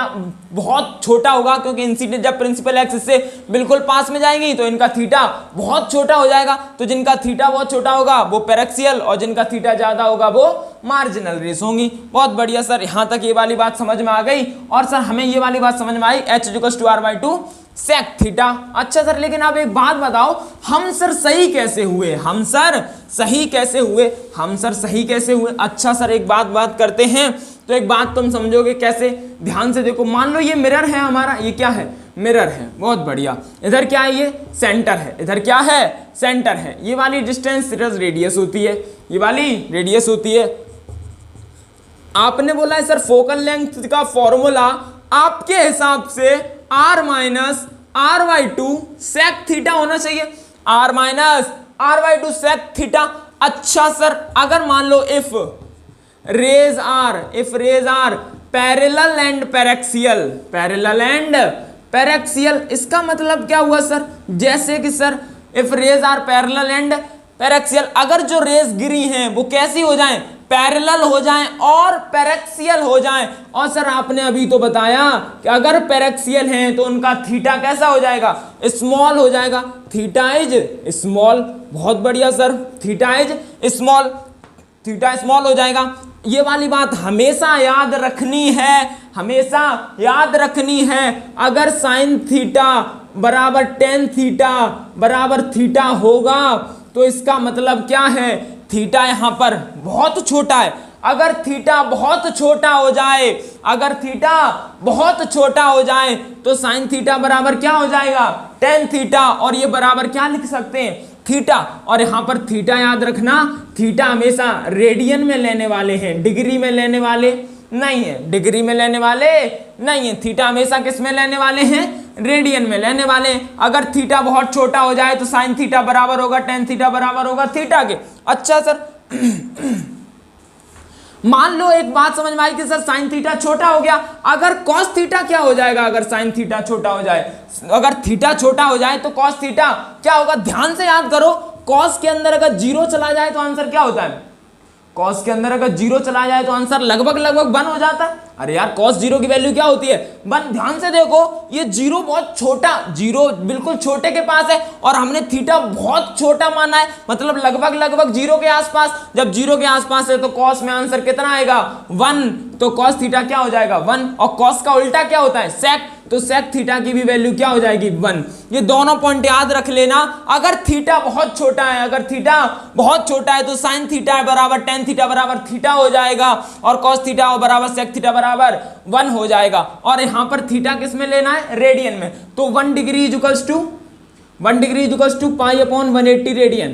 बहुत छोटा होगा, क्योंकि इंसिडेंट जब प्रिंसिपल एक्सिस से बिल्कुल पास में जाएंगी तो इनका थीटा बहुत छोटा हो जाएगा, तो जिनका थीटा बहुत छोटा होगा वो पैरेक्सियल और जिनका थीटा ज्यादा होगा वो मार्जिनल रेस होंगी। बहुत बढ़िया सर, यहाँ तक ये वाली बात समझ में आ गई, और सर हमें ये वाली बात समझ में आई h equals to r/2 sec theta. अच्छा सर, लेकिन आप एक बात बताओ, हम सर सही कैसे हुए, हम सर सही कैसे हुए, हम सर सही कैसे हुए। अच्छा सर, एक बात करते हैं, तो एक बात तुम समझोगे कैसे, ध्यान से देखो। मान लो ये मिरर है हमारा, ये क्या है मिरर है, बहुत बढ़िया। इधर क्या है, ये सेंटर है, इधर क्या है सेंटर है। ये वाली डिस्टेंस रेडियस होती है, ये वाली रेडियस होती है। आपने बोला है सर फोकल लेंथ का फॉर्मूला आपके हिसाब से r minus r/2 sec theta होना चाहिए, r minus r/2 sec theta. अच्छा सर, अगर मान लो if rays are parallel and paraxial, parallel and paraxial, इसका मतलब क्या हुआ सर, जैसे कि sir if rays are parallel and paraxial, अगर जो रेज गिरी हैं वो कैसी हो जाएं, पैरेलल हो जाएं और पैरेक्सियल हो जाएं। और सर आपने अभी तो बताया कि अगर पैरेक्सियल हैं तो उनका थीटा कैसा हो जाएगा, स्मॉल हो जाएगा, थीटा इज स्मॉल। बहुत बढ़िया sir, theta is small, theta small हो जाएगा। ये वाली बात हमेशा याद रखनी है, हमेशा याद रखनी है। अगर साइन थीटा बराबर टेन थीटा बराबर थीटा होगा तो इसका मतलब क्या है, थीटा यहाँ पर बहुत छोटा है। अगर थीटा बहुत छोटा हो जाए, अगर थीटा बहुत छोटा हो जाए तो साइन थीटा बराबर क्या हो जाएगा, टेन थीटा, और ये बराबर क्या लिख सकते हैं, थीटा। और यहाँ पर थीटा याद रखना, थीटा हमेशा रेडियन में लेने वाले हैं, डिग्री में लेने वाले नहीं है, डिग्री में लेने वाले नहीं है। थीटा हमेशा किस में लेने वाले हैं, रेडियन में लेने वाले हैं। अगर थीटा बहुत छोटा हो जाए तो साइन थीटा बराबर होगा टेन थीटा बराबर होगा थीटा के। अच्छा सर, मान लो एक बात समझ में आई कि सर साइन थीटा छोटा हो गया, अगर कॉस थीटा क्या हो जाएगा, अगर साइन थीटा छोटा हो जाए, अगर थीटा छोटा हो जाए तो कॉस थीटा क्या होगा, ध्यान से याद करो। कॉस के अंदर अगर जीरो चला जाए तो आंसर क्या होता है, कॉस के अंदर अगर 0 चला जाए तो आंसर लगभग लगभग 1 हो जाता है। अरे यार कॉस 0 की वैल्यू क्या होती है 1। ध्यान से देखो ये 0 बहुत छोटा, 0 बिल्कुल छोटे के पास है और हमने थीटा बहुत छोटा माना है, मतलब लगभग लगभग 0 के आसपास। जब 0 के आसपास है तो कॉस में आंसर कितना आएगा 1, तो कॉस थीटा क्या हो जाएगा 1। और कॉस का उल्टा क्या होता है सेक, तो सेक थीटा की भी वैल्यू क्या हो जाएगी 1। ये दोनों पॉइंट याद रख लेना। अगर थीटा बहुत छोटा है, अगर थीटा बहुत छोटा है तो साइन थीटा बराबर टेन थीटा बराबर थीटा हो जाएगा और कॉस थीटा बराबर सेक थीटा बराबर 1 हो जाएगा। और यहां पर थीटा किस में लेना है रेडियन में, तो 1 degree is equals to pi upon 180 radian,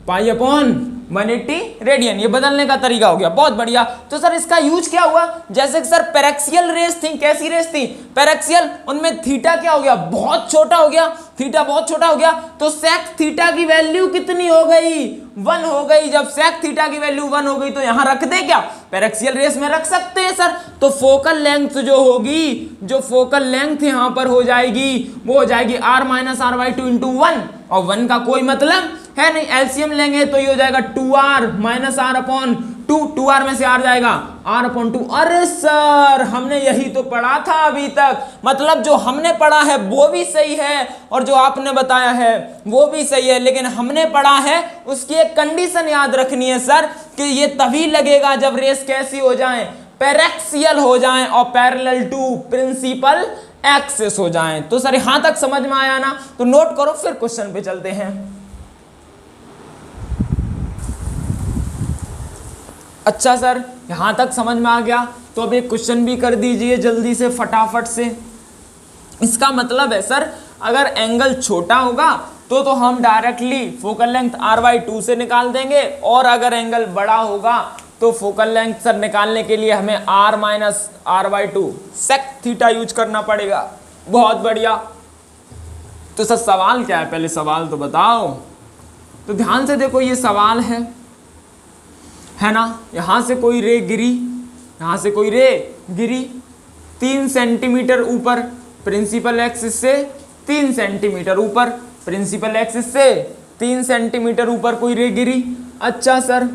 pi upon 180 radian. ये बदलने का तरीका हो गया, बहुत बढ़िया। तो सर इसका यूज क्या हुआ, जैसे कि सर पैरेक्सियल रेस थी, कैसी रेस थी पैरेक्सियल, उनमें थीटा क्या हो गया बहुत छोटा हो गया, थीटा बहुत छोटा हो गया, तो सेक थीटा की वैल्यू कितनी हो गई 1 हो गई। जब सेक थीटा की वैल्यू 1 हो गई तो यहां रख दे क्या पैरेक्सियल रेस में रख सकते हैं सर। तो फोकल लेंथ जो होगी, जो फोकल लेंथ यहां पर हो जाएगी वो हो जाएगी r minus R by 2 into 1, और 1 का कोई मतलब है नहीं, एलसीएम लेंगे तो ये हो जाएगा 2r minus are upon 2, 2r में से r जाएगा r अपॉन 2। अरे सर हमने यही तो पढ़ा था अभी तक, मतलब जो हमने पढ़ा है वो भी सही है और जो आपने बताया है वो भी सही है, लेकिन हमने पढ़ा है उसकी एक कंडीशन याद रखनी है सर कि ये तभी लगेगा जब रेस कैसी हो जाए पैरेक्सियल हो जाए और पैरेलल टू प्रिंसिपल एक्सिस हो जाए। तो सर यहां तक समझ में आया ना, तो नोट करो फिर क्वेश्चन पे चलते हैं। अच्छा सर यहां तक समझ में आ गया, तो अब एक क्वेश्चन भी कर दीजिए जल्दी से फटाफट से। इसका मतलब है सर अगर एंगल छोटा होगा तो हम डायरेक्टली फोकल लेंथ r/2 से निकाल देंगे, और अगर एंगल बड़ा होगा तो फोकल लेंथ सर निकालने के लिए हमें r minus r/2 sec theta use करना पड़ेगा। बहुत बढ़िया। तो सर सवाल क्या है, पहले सवाल तो बताओ। तो ध्यान से देखो ये सवाल है ना, यहां से कोई रे गिरी, यहां से कोई रे गिरी 3 सेंटीमीटर ऊपर प्रिंसिपल एक्सिस से, 3 सेंटीमीटर ऊपर प्रिंसिपल एक्सिस से 3 सेंटीमीटर ऊपर कोई रे गिरी। अच्छा सर,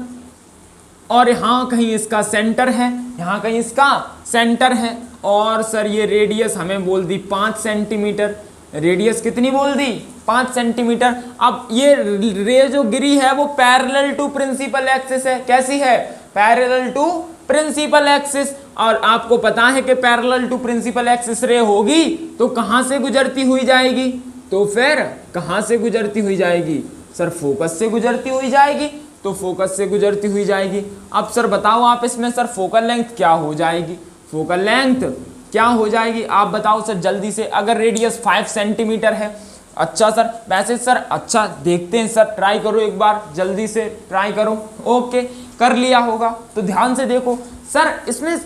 और यहाँ कहीं इसका सेंटर है, यहाँ कहीं इसका सेंटर है, और सर ये रेडियस हमें बोल दी 5 सेंटीमीटर, रेडियस कितनी बोल दी 5 सेंटीमीटर। अब ये रे जो गिरी है वो पैरेलल टू प्रिंसिपल एक्सिस है, कैसी है पैरेलल टू प्रिंसिपल एक्सिस, और आपको पता है कि पैरेलल टू प्रिंसिपल एक्सिस रे होगी तो कहां से गुजरती हुई जाएगी, तो फिर कहां से गुजरती हुई जाएगी सर फोकस से गुजरती हुई जाएगी, तो फोकस से गुजरती हुई जाएगी। अब सर बताओ आप इसमें सर फोकल लेंथ क्या हो जाएगी, फोकल लेंथ क्या हो जाएगी आप बताओ सर जल्दी से। अगर रेडियस 5 सेंटीमीटर है, अच्छा सर वैसे सर अच्छा देखते हैं सर, ट्राई करो एक बार जल्दी से ट्राई करो। ओके कर लिया होगा, तो ध्यान से देखो सर इसमें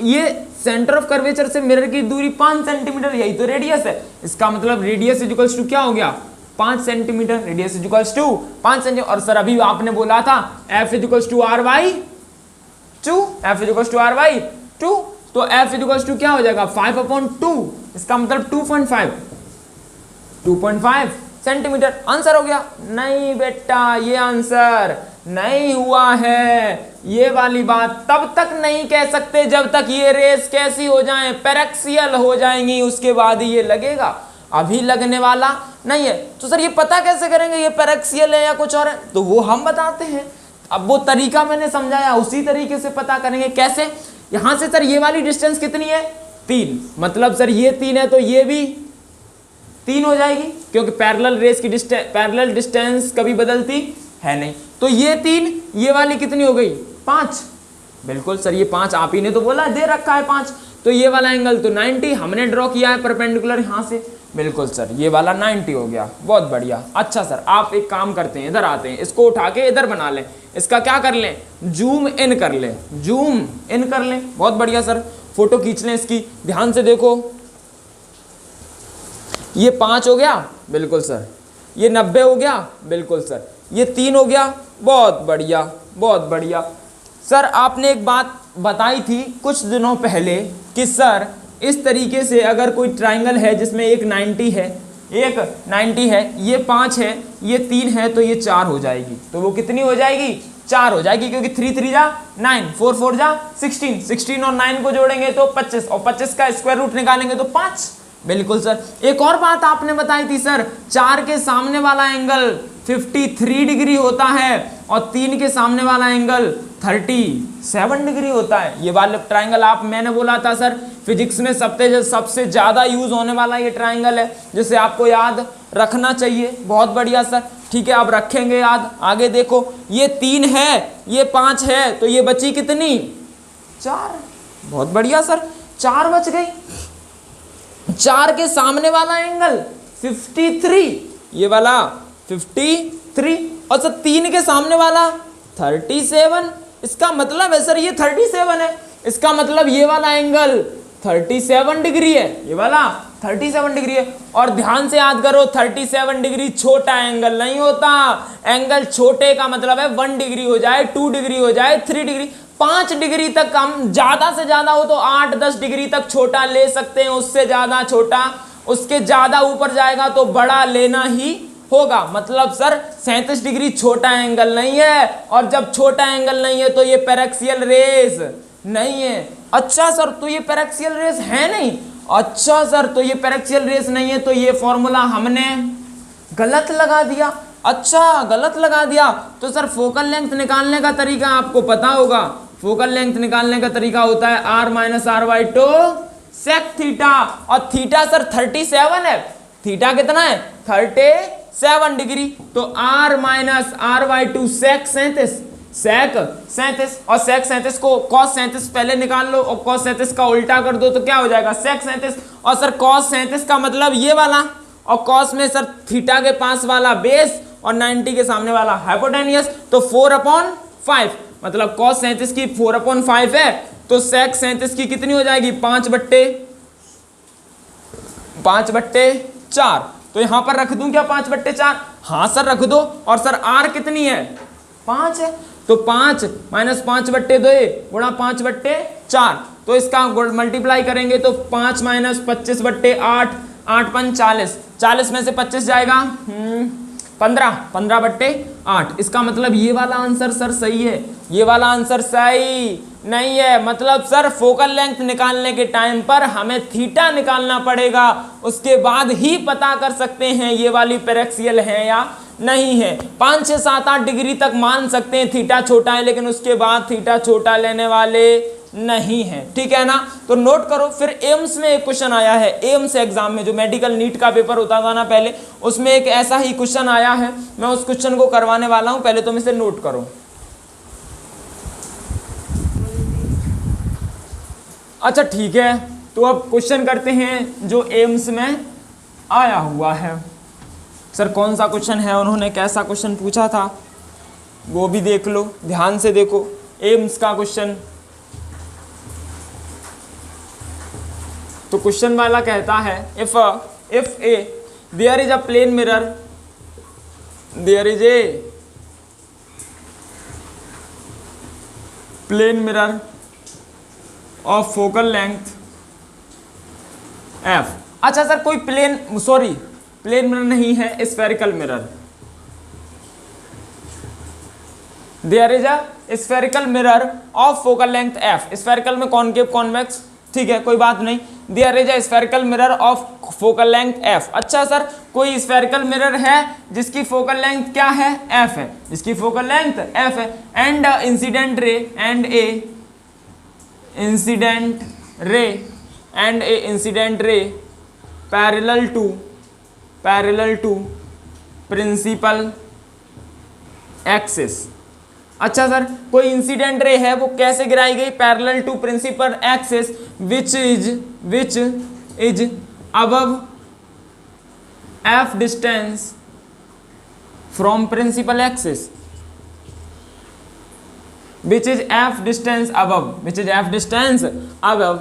ये सेंटर ऑफ कर्वेचर से मिरर की दूरी 5 सेंटीमीटर, यही तो रेडियस है। इसका मतलब रेडियस इज इक्वल्स टू क्या हो गया 5 centimetre, radius is equals to 5 centimetre. और सर अभी आपने बोला था f is equals to r/2, f is equals to r/2, तो f इज इक्वल्स टू क्या हो जाएगा 5/2, इसका मतलब 2.5 सेंटीमीटर। आंसर हो गया। नहीं बेटा ये आंसर नहीं हुआ है, ये वाली बात तब तक नहीं कह सकते जब तक ये रेस कैसी हो जाए पैरेक्सियल हो जाएंगी, उसके बाद ही ये लगेगा, अभी लगने वाला नहीं है। तो सर ये पता कैसे करेंगे ये पैरेक्सियल है या कुछ और है, तो वो हम बताते हैं। अब वो तरीका मैंने समझाया, उसी तरीके से पता करेंगे। कैसे, यहां से सर ये वाली डिस्टेंस कितनी है 3, मतलब सर ये 3 है तो ये भी 3 हो जाएगी, क्योंकि पैरेलल रेस की पैरेलल डिस्टेंस कभी बदलती है नहीं। तो ये 3, ये वाली कितनी हो गई 5, बिल्कुल सर ये 5 आप ही ने तो बोला दे रखा है 5, तो ये वाला एंगल तो 90 हमने ड्रॉ किया है परपेंडिकुलर यहां से, बिल्कुल सर ये वाला 90 हो गया। बहुत बढ़िया। अच्छा सर आप एक काम करते हैं, इधर आते हैं, इसको उठा के इधर बना लें, इसका क्या कर लें जूम इन कर लें, जूम इन कर लें। बहुत बढ़िया सर, फोटो खींच लें इसकी। ध्यान से देखो ये 5 हो गया, बिल्कुल सर, ये 90 हो गया, बिल्कुल सर, ये 3 हो गया। बहुत बढ़िया बहुत बढ़िया। सर आपने एक बात बताई थी कुछ दिनों पहले कि सर इस तरीके से अगर कोई ट्राइंगल है जिसमें एक 90 है, एक 90 है, ये 5 है, ये 3 है, तो ये 4 हो जाएगी, तो वो कितनी हो जाएगी 4 हो जाएगी, क्योंकि 3 3 जा 9, 4 4 जा 16, 16 और 9 को जोड़ेंगे तो 25, और 25 का स्क्वायर रूट निकालेंगे तो 5। बिल्कुल सर। एक और बात आपने बताई थी सर, 4 के सामने वाला एंगल 53 डिग्री होता है और 3 के सामने वाला एंगल 37 डिग्री होता है। ये वाला ट्राइंगल आप, मैंने बोला था सर फिजिक्स में सबसे ज्यादा यूज होने वाला ये ट्राइंगल है, जिसे आपको याद रखना चाहिए। बहुत बढ़िया सर, ठीक है, अब रखेंगे याद। आगे देखो, ये 3 है, ये 5 है, तो ये बची कितनी? 4। बहुत बढ़िया सर, 4 बच गई। 4 के सामने वाला एंगल 53, ये वाला 53, और सर 3 के सामने वाला 37। इसका मतलब है सर ये 37 है, इसका मतलब ये वाला एंगल 37 डिग्री है, ये वाला 37 डिग्री है। और ध्यान से याद करो, 37 डिग्री छोटा एंगल नहीं होता। एंगल छोटे का मतलब है 1 डिग्री हो जाए, 2 डिग्री हो जाए, 3 डिग्री, 5 डिग्री तक हम ज्यादा से ज्यादा हो तो 8-10 डिग्री तक छोटा ले सकते हैं, उससे ज्यादा छोटा, उसके ज्यादा ऊपर जाएगा तो बड़ा लेना ही होगा। मतलब सर 37 डिग्री छोटा एंगल नहीं है, और जब छोटा एंगल नहीं है तो ये पैरेक्सियल रेस नहीं है। अच्छा सर, तो ये पैरेक्सियल रेस है नहीं? अच्छा सर, तो ये पैरेक्सियल रेस नहीं है, तो ये फॉर्मूला हमने गलत लगा दिया। अच्छा, गलत लगा दिया तो सर फोकल लेंथ निकालने का तरीका आपको पता होगा। फोकल लेंथ निकालने का तरीका होता है r - r/2 sec थीटा, और थीटा सर 37 है। थीटा कितना है? 37 डिग्री। तो r - r/2 sec 37, sec 37, और sec 37 को cos 37 पहले निकाल लो, और cos 37 का उल्टा कर दो तो क्या हो जाएगा? sec 37। और सर cos 37 का मतलब ये वाला, और cos में सर थीटा के पास वाला बेस और 90 के सामने वाला हाइपोटेनियस, तो 4/5, मतलब cos 37 की 4/5 है, तो sec 37 की कितनी हो जाएगी? 5/4। तो यहां पर रख दूं क्या 5/4? हाँ सर रख दो। और सर r कितनी है? 5 है, तो 5 - 5/2 गुणा 5/4, तो इसका मल्टीप्लाई करेंगे तो 5 - 25/8, 8 5 40, 40 में से 25 जाएगा 15, 15/8। इसका मतलब ये वाला आंसर सर सही है, ये वाला आंसर सही नहीं है। मतलब सर फोकल लेंथ निकालने के टाइम पर हमें थीटा निकालना पड़ेगा, उसके बाद ही पता कर सकते हैं ये वाली पैरेक्सियल है या नहीं है। 5 6 7 8 डिग्री तक मान सकते हैं थीटा छोटा है, लेकिन उसके बाद थीटा छोटा लेने वाले नहीं है, ठीक है ना। तो नोट करो। फिर एम्स में एक क्वेश्चन आया है, एम्स एग्जाम में जो मेडिकल नीट का पेपर होता था ना पहले, उसमें एक ऐसा ही क्वेश्चन आया है। मैं उस क्वेश्चन को करवाने वाला हूं, पहले तुम इसे नोट करो। अच्छा ठीक है, तो अब क्वेश्चन करते हैं जो एम्स में आया हुआ है। सर कौन सा क्वेश्चन है, उन्होंने कैसा क्वेश्चन पूछा था वो भी देख लो, ध्यान से देखो। एम्स का क्वेश्चन, तो क्वेश्चन वाला कहता है if a there is a plane mirror, there is a plane mirror of focal length f। अच्छा सर कोई प्लेन मिरर नहीं है, spherical mirror. There is a spherical mirror of focal length f। Spherical में concave convex, ठीक है कोई बात नहीं। There is a spherical mirror of focal length f। अच्छा सर कोई स्फेरिकल मिरर है जिसकी फोकल लेंथ क्या है? f है, जिसकी फोकल लेंथ f है। And incident ray incident ray parallel to principal axis. अच्छा सर कोई इंसिडेंट रे है, वो कैसे गिराई गई? Parallel to principal axis which is above f distance from principal axis, which is f distance above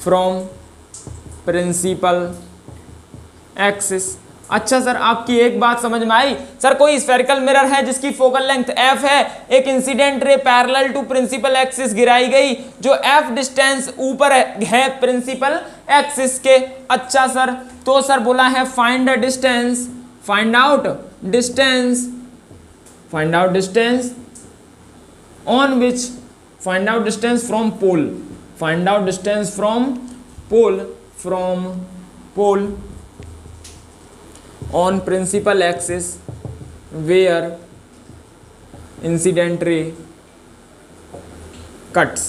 from principal axis। अच्छा sir आपकी एक बात समझ में आई। सर कोई स्फेरिकल मिरर है जिसकी फोकल लेंथ f है, एक incident ray parallel to principal axis गिराई गई जो f डिस्टेंस ऊपर है प्रिंसिपल एक्सिस के। अच्छा सर तो सर बोला है find out distance find out distance on which, find out distance from pole, find out distance from pole on principal axis where incident ray cuts।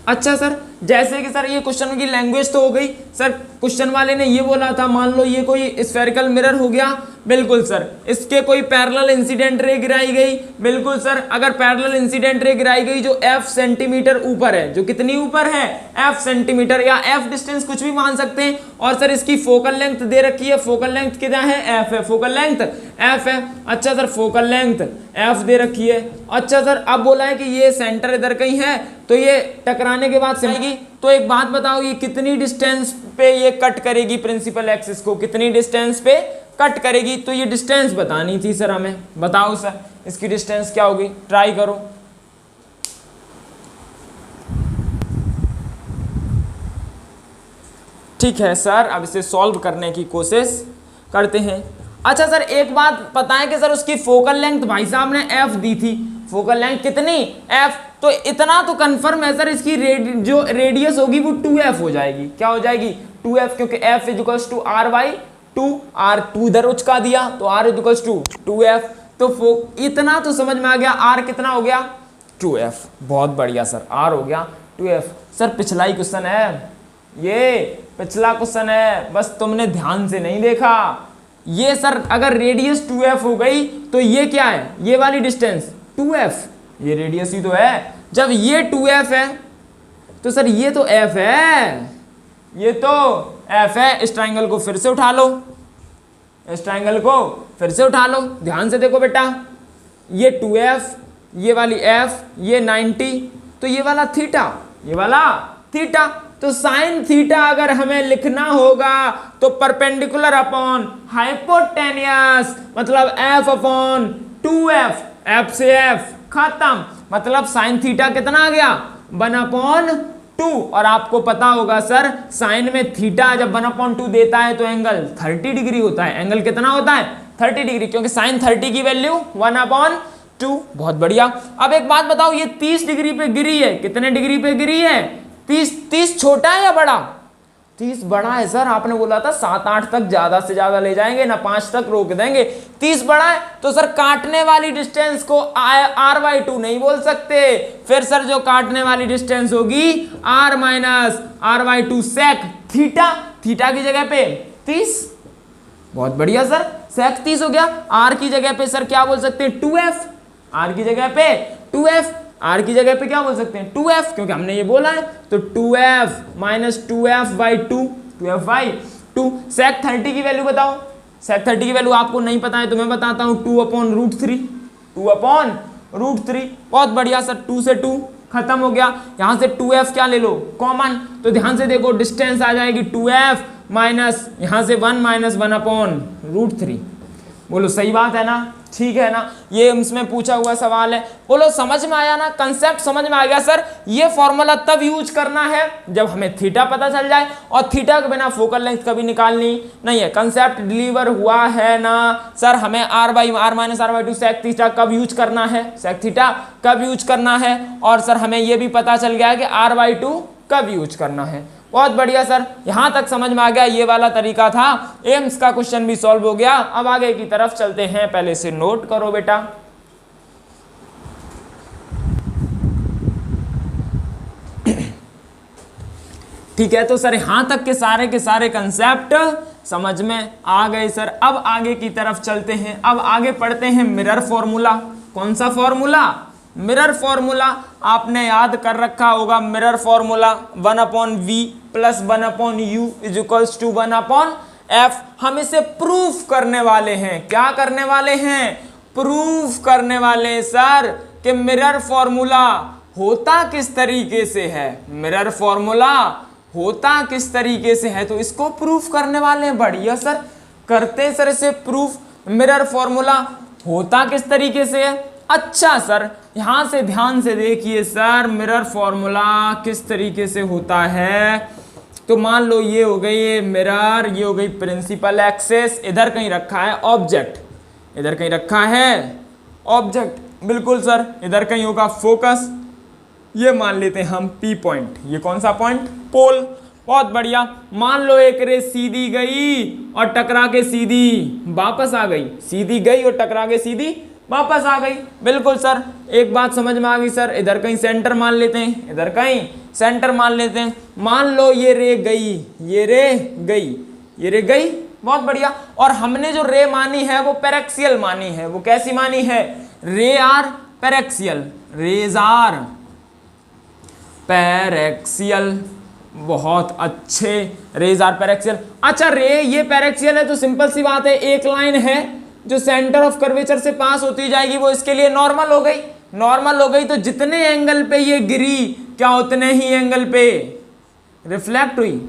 अच्छा sir, जैसे कि सर ये question की लैंग्वेज तो हो गई सर, क्वेश्चन वाले ने ये बोला था मान लो ये कोई स्फेरिकल मिरर हो गया, बिल्कुल सर, इसके कोई पैरेलल इंसिडेंट रे गिराई गई, बिल्कुल सर, अगर पैरेलल इंसिडेंट रे गिराई गई जो f सेंटीमीटर ऊपर है, जो कितनी ऊपर है f सेंटीमीटर या f डिस्टेंस कुछ भी मान सकते हैं, और सर इसकी फोकल लेंथ दे रखी है, फोकल लेंथ कितना है f है, फोकल लेंथ f है। अच्छा सर फोकल लेंथ f दे रखी है। अच्छा सर अब बोला है कि ये सेंटर इधर कहीं है, तो ये टकराने के बाद आएगी, तो एक बात बताओ ये कितनी डिस्टेंस पे ये कट करेगी प्रिंसिपल एक्सिस को, कितनी डिस्टेंस पे कट करेगी, तो ये डिस्टेंस बतानी थी सर हमें, बताओ सर इसकी डिस्टेंस क्या होगी, ट्राई करो। ठीक है सर, अब इसे सॉल्व करने की कोशिश करते हैं। अच्छा सर एक बात पता है कि सर उसकी फोकल लेंथ भाई साहब ने f दी थी, फोकल लेंथ कितनी f, तो इतना तो कंफर्म है सर इसकी जो रेडियस होगी वो 2f हो जाएगी, क्या हो जाएगी 2f, क्योंकि f equals to r by 2, r2 इधर उचका दिया तो r इक्वल्स टू 2f, तो इतना तो समझ में आ गया, r कितना हो गया 2f, बहुत बढ़िया सर, r हो गया 2f। सर पिछला ही क्वेश्चन है, ये पिछला क्वेश्चन है, बस तुमने ध्यान से नहीं देखा। ये सर अगर रेडियस 2f हो गई तो ये क्या है, ये वाली डिस्टेंस 2f, ये रेडियस ही तो है, जब ये 2f है तो सर ये तो f है, ये तो f है। इस ट्रायंगल को फिर से उठा लो, इस ट्रायंगल को फिर से उठा लो, ध्यान से देखो बेटा, ये 2f, ये वाली f, ये 90, तो ये वाला थीटा, ये वाला थीटा, तो साइन थीटा अगर हमें लिखना होगा तो परपेंडिकुलर अपॉन हाइपोटेनियस, मतलब f अपॉन 2f, f से f खत्म, मतलब साइन थीटा कितना आ गया 1/2, और आपको पता होगा सर साइन में थीटा जब 1/2 देता है तो एंगल 30 डिग्री होता है, एंगल कितना होता है 30 डिग्री, क्योंकि साइन 30 की वैल्यू 1/2। बहुत बढ़िया। अब एक बात बताओ, ये 30 डिग्री पे गिरी है, कितने डिग्री पे गिरी है 30 छोटा है या बड़ा, 30 बड़ा है सर, आपने बोला था 7-8 तक ज्यादा से ज्यादा ले जाएंगे ना, 5 तक रोक देंगे, 30 बड़ा है, तो सर काटने वाली डिस्टेंस को r/2 नहीं बोल सकते, फिर सर जो काटने वाली डिस्टेंस होगी r minus r/2 sec theta, theta की जगह पे 30, बहुत बढ़िया सर, सेक 30 हो गया, r की जगह पे सर क्या बोल सकते हैं 2f, r की जगह पे 2f, r की जगह पे क्या बोल सकते हैं 2f, क्योंकि हमने ये बोला है, तो 2f minus 2f by 2, 2f by 2। सेक 30 की वैल्यू बताओ, सेक 30 की वैल्यू आपको नहीं पता है तो मैं बताता हूँ, 2/√3, 2/√3, बहुत बढ़िया सर, 2 से 2 खत्म हो गया, यहाँ से 2f क्या ले लो कॉमन, तो ध्यान से देखो डिस्टेंस आ जाएगी 2f माइनस यहाँ से 1 माइनस 1/√3, बोलो सही बात है ना, ठीक है ना, ये इसमें पूछा हुआ सवाल है, बोलो समझ में आया ना, कंसेप्ट समझ में आ गया सर। ये फॉर्मूला तब यूज करना है जब हमें थीटा पता चल जाए, और थीटा के बिना फोकल लेंथ कभी निकालनी नहीं है। कंसेप्ट डिलीवर हुआ है ना सर, हमें r minus r/2 sec theta कब यूज करना है, सेक थीटा कब यूज करना है, और सर हमें ये भी पता चल गया है कि r/2 कब यूज करना है। बहुत बढ़िया सर, यहां तक समझ में आ गया, ये वाला तरीका था, एम्स का क्वेश्चन भी सॉल्व हो गया। अब आगे की तरफ चलते हैं, पहले से नोट करो बेटा। ठीक है, तो सर यहां तक के सारे कंसेप्ट समझ में आ गए सर। अब आगे की तरफ चलते हैं, अब आगे पढ़ते हैं मिरर फॉर्मूला। कौन सा फॉर्मूला, मिरर फॉर्मूला आपने याद कर रखा होगा, mirror formula 1/v plus 1/u is equals to 1/f। हम इसे प्रूफ करने वाले हैं, क्या करने वाले हैं, प्रूफ करने वाले हैं सर कि मिरर फॉर्मूला होता किस तरीके से है, मिरर फॉर्मूला होता किस तरीके से है, तो इसको प्रूफ करने वाले हैं। बढ़िया सर, करते सर इसे प्रूफ, मिरर फॉर्मूला होता किस तरीके से है। अच्छा सर, यहां से ध्यान से देखिए सर, मिरर फॉर्मूला किस तरीके से होता है, तो मान लो ये हो गई मिरर, ये हो गई प्रिंसिपल एक्सिस, इधर कहीं रखा है ऑब्जेक्ट, इधर कहीं रखा है ऑब्जेक्ट, बिल्कुल सर इधर कहीं होगा फोकस, ये मान लेते हैं हम P पॉइंट। ये कौन सा पॉइंट? पोल। बहुत बढ़िया। मान लो एक रे सीधी गई और टकरा के सीधी वापस आ गई, सीधी गई और टकरा के सीधी वापस आ गई। बिल्कुल सर, एक बात समझ में आ गई सर। इधर कहीं सेंटर मान लेते हैं, इधर कहीं सेंटर मान लेते हैं। मान लो ये रे गई, ये रे गई, ये रे गई। बहुत बढ़िया। और हमने जो रे मानी है वो पैरेक्सियल मानी है। वो कैसी मानी है? Ray are paraxial, rays are paraxial. बहुत अच्छे, रेज आर पैरेक्सियल। अच्छा, रे ये पैरेक्सियल है तो सिंपल सी बात है, एक लाइन है जो सेंटर ऑफ कर्वेचर से पास होती जाएगी, वो इसके लिए नॉर्मल हो गई। नॉर्मल हो गई तो जितने एंगल पे ये गिरी, क्या उतने ही एंगल पे रिफ्लेक्ट हुई।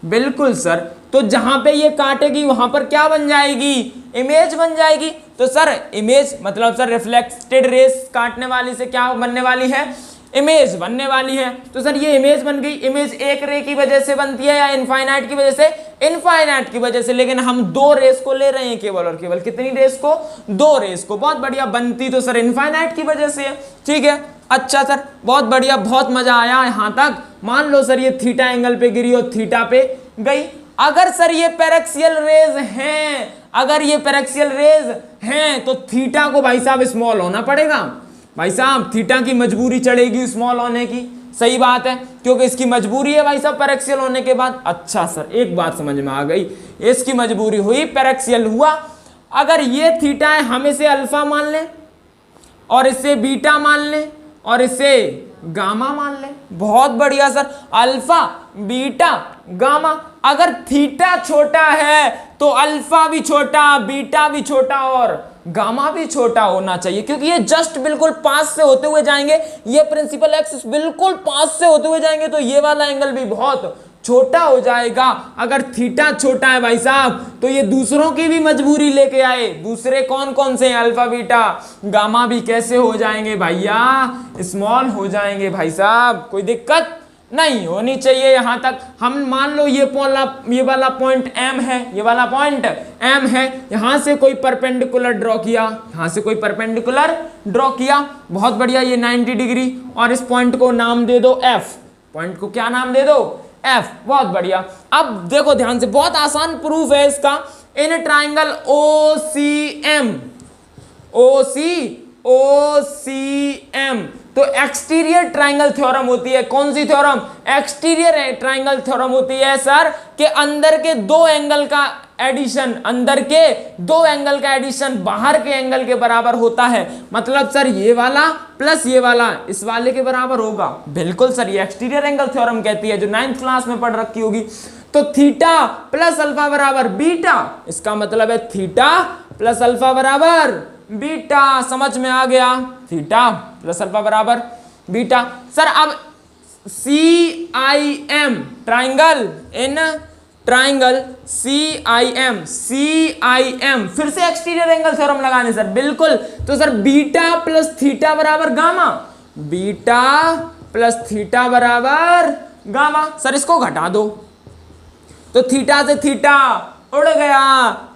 बिल्कुल सर, तो जहां पे ये काटेगी वहां पर क्या बन जाएगी? इमेज बन जाएगी। तो सर इमेज मतलब सर रिफ्लेक्टेड रेस काटने वाली से क्या बनने वाली है? इमेज बनने वाली है। तो सर ये इमेज बन गई। इमेज एक रे की वजह से बनती है या इनफाइनाइट की वजह से? इनफाइनाइट की वजह से। लेकिन हम दो रेस को ले रहे हैं केवल और केवल। कितनी रेस को? दो रेस को। बहुत बढ़िया। बनती तो सर इनफाइनाइट की वजह से है। ठीक है, अच्छा सर, बहुत बढ़िया, बहुत मजा आया यहां तक। मान लो सर ये थीटा एंगल पे गिरी और थीटा पे गई। अगर सर ये पैरेक्सियल रेज हैं, अगर ये पैरेक्सियल रेज हैं तो थीटा को भाई साहब स्मॉल होना पड़ेगा। भाई साहब थीटा की मजबूरी चढ़ेगी स्मॉल होने की। सही बात है, क्योंकि इसकी मजबूरी है भाई साहब पैरेक्सियल होने के बाद। अच्छा सर, एक बात समझ में आ गई, इसकी मजबूरी हुई, पैरेक्सियल हुआ। अगर ये थीटा है, हम इसे अल्फा मान लें और इसे बीटा मान लें और इसे गामा मान लें। बहुत बढ़िया सर, अल्फा बीटा गामा। अगर थीटा छोटा है तो अल्फा भी छोटा, बीटा भी छोटा और गामा भी छोटा होना चाहिए, क्योंकि ये जस्ट बिल्कुल पास से होते हुए जाएंगे। ये प्रिंसिपल एक्सिस बिल्कुल पास से होते हुए जाएंगे तो ये वाला एंगल भी बहुत छोटा हो जाएगा। अगर थीटा छोटा है भाई साहब तो ये दूसरों की भी मजबूरी लेके आए। दूसरे कौन कौन से हैं? अल्फा बीटा गामा भी कैसे हो जाएंगे भैया? स्मॉल हो जाएंगे भाई साहब। कोई दिक्कत नहीं होनी चाहिए यहां तक। हम मान लो ये वाला पॉइंट M है, ये वाला पॉइंट M है। यहां से कोई परपेंडिकुलर ड्रॉ किया, यहां से कोई परपेंडिकुलर ड्रॉ किया। बहुत बढ़िया, ये 90 डिग्री। और इस पॉइंट को नाम दे दो F। पॉइंट को क्या नाम दे दो? F। बहुत बढ़िया। अब देखो ध्यान से, बहुत आसान प्रूफ है इसका। इन ट्राइंगल OCM तो एक्सटीरियर ट्राइंगल थ्योरम होती है। कौन सी थ्योरम? एक्सटीरियर ट्राइंगल थ्योरम होती है सर कि अंदर के दो एंगल का एडिशन, अंदर के दो एंगल का एडिशन बाहर के एंगल के बराबर होता है। मतलब सर ये वाला प्लस ये वाला इस वाले के बराबर होगा। बिल्कुल सर, ये एक्सटीरियर एंगल थ्योरम कहती है, जो 9th क्लास में पढ़ रखी होगी। तो थीटा प्लस अल्फा बराबर बीटा, इसका मतलब है थीटा प्लस अल्फा बराबर बीटा। समझ में आ गया? थीटा प्लस अल्फा बराबर बीटा। सर अब CIM triangle, in triangle CIM फिर से एक्सटीरियर एंगल थ्योरम लगाने सर। बिल्कुल, तो सर बीटा प्लस थीटा बराबर गामा, बीटा प्लस थीटा बराबर गामा। सर इसको घटा दो तो थीटा से थीटा उड़ गया।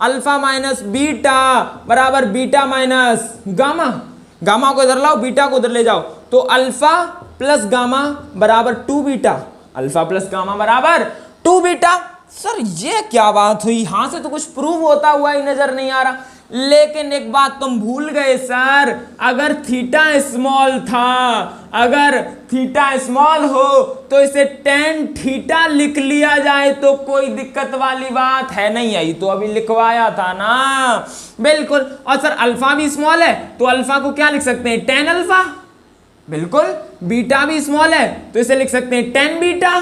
अल्फा माइनस बीटा बराबर बीटा माइनस गामा। गामा को इधर लाओ, बीटा को उधर ले जाओ, तो अल्फा प्लस गामा बराबर 2 बीटा। अल्फा प्लस गामा बराबर 2 बीटा। सर ये क्या बात हुई? यहां से तो कुछ प्रूव होता हुआ ही नजर नहीं आ रहा। लेकिन एक बात तुम भूल गए सर, अगर थीटा स्मॉल था, अगर थीटा स्मॉल हो तो इसे tan थीटा लिख लिया जाए तो कोई दिक्कत वाली बात है नहीं। आई तो अभी लिखवाया था ना। बिल्कुल। और सर अल्फा भी स्मॉल है तो अल्फा को क्या लिख सकते हैं? tan alpha. बिल्कुल। बीटा भी स्मॉल है तो इसे लिख सकते हैं tan बीटा।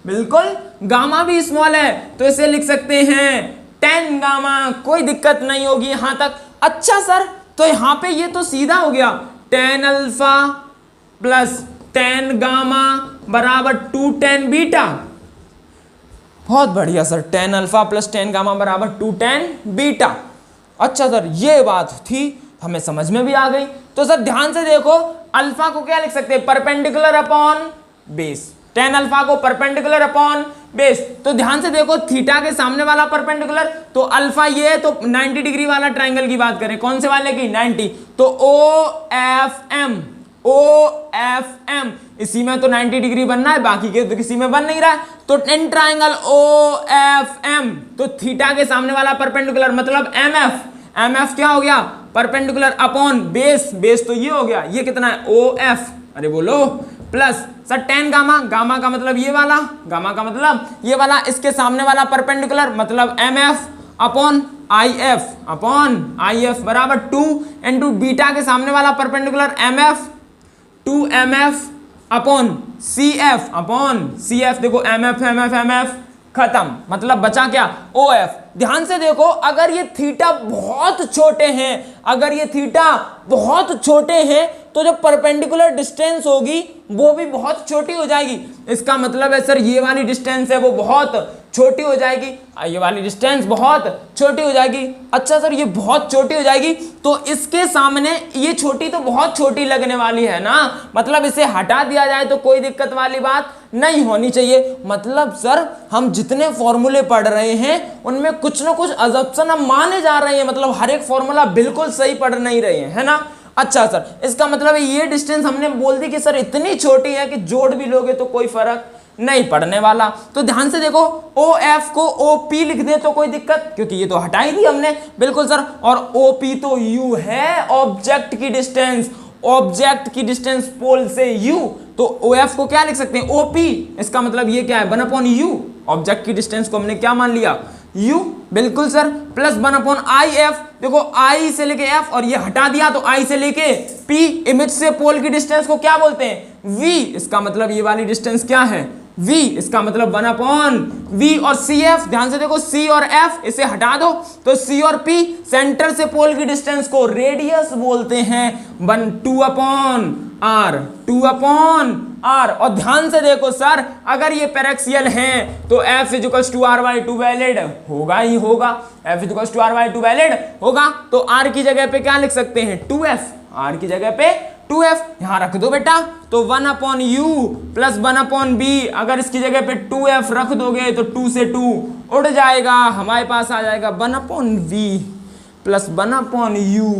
बिल्कुल। गामा भी स्मॉल है तो इसे लिख सकते हैं tan गामा। कोई दिक्कत नहीं होगी यहां तक। अच्छा सर, तो यहां पे ये तो सीधा हो गया, tan alpha plus tan gamma बराबर 2 tan बीटा। बहुत बढ़िया sir, tan alpha plus tan gamma बराबर 2 tan बीटा। अच्छा सर, ये बात थी, हमें समझ में भी आ गई। तो सर ध्यान से देखो, अल्फा को क्या लिख सकते हैं? Perpendicular upon base. tan alpha को परपेंडिकुलर अपॉन बेस। तो ध्यान से देखो थीटा के सामने वाला परपेंडिकुलर तो अल्फा ये है, तो 90 डिग्री वाला ट्रायंगल की बात करें, कौन से वाले की 90, तो OFM इसी में तो 90 डिग्री बनना है, बाकी के तो किसी में बन नहीं रहा है। तो इन ट्रायंगल OFM तो थीटा के सामने वाला परपेंडिकुलर मतलब MF क्या हो गया, परपेंडिकुलर अपॉन बेस, बेस तो ये हो गया, ये कितना है OF, अरे बोलो, plus sir ten gamma, gamma का मतलब ये वाला, गामा का मतलब ये वाला, इसके सामने वाला परपेंडिकुलर मतलब MF अपॉन IF बराबर 2 इंटू बीटा के सामने वाला perpendicular MF 2MF upon CF देखो MF खत्म, मतलब बचा क्या OF। ध्यान से देखो अगर ये थीटा बहुत छोटे हैं तो जो परपेंडिकुलर डिस्टेंस होगी वो भी बहुत छोटी हो जाएगी। इसका मतलब है सर ये वाली डिस्टेंस है वो बहुत छोटी हो जाएगी, ये वाली डिस्टेंस बहुत छोटी हो जाएगी। अच्छा सर ये बहुत छोटी हो जाएगी तो इसके सामने ये छोटी तो बहुत छोटी लगने वाली है ना, मतलब इसे हटा दिया जाए तो कोई दिक्कत वाली बात नहीं होनी चाहिए। मतलब सर हम जितने फॉर्मूले पढ़ रहे हैं उनमें कुछ ना कुछ अजम्पशन हम माने जा रहे हैं, मतलब हर एक फॉर्मूला बिल्कुल सही पढ़ नहीं रहे हैं, है ना। अच्छा सर इसका मतलब ये डिस्टेंस हमने बोल दी कि सर इतनी छोटी है कि जोड़ भी लोगे तो कोई फर्क नहीं पड़ने वाला। तो ध्यान से देखो OF को OP लिख दे तो कोई दिक्कत, क्योंकि ये तो हटा ही दी हमने, बिल्कुल सर। और OP तो U है, ऑब्जेक्ट की डिस्टेंस पोल से U, तो OF को क्या लिख सकते हैं OP, इसका मतलब ये क्या है 1/U, ऑब्जेक्ट की डिस्टेंस को हमने क्या मान लिया U, बिल्कुल सर, प्लस 1/IF, देखो I से लेके F और ये हटा दिया तो I से लेके P, इमेज से पोल की डिस्टेंस को क्या बोलते हैं V, इसका मतलब ये वाली डिस्टेंस क्या है V, इसका मतलब 1/V। और CF ध्यान से देखो C और F इसे हटा दो तो C और P सेंटर से पोल की डिस्टेंस को रेडियस बोलते हैं 2/R। और ध्यान से देखो सर अगर ये पैरेक्सियल हैं तो F=R/2 वैलिड होगा ही होगा, F=R/2 वैलिड होगा। तो R की जगह पे क्या लिख सकते हैं 2F, R की जगह पे 2F यहां रख दो बेटा, तो 1/U प्लस 1/B, अगर इसकी जगह पे 2F रख दोगे तो 2 से 2 उड़ जाएगा, हमारे पास आ जाएगा 1/V plus 1/U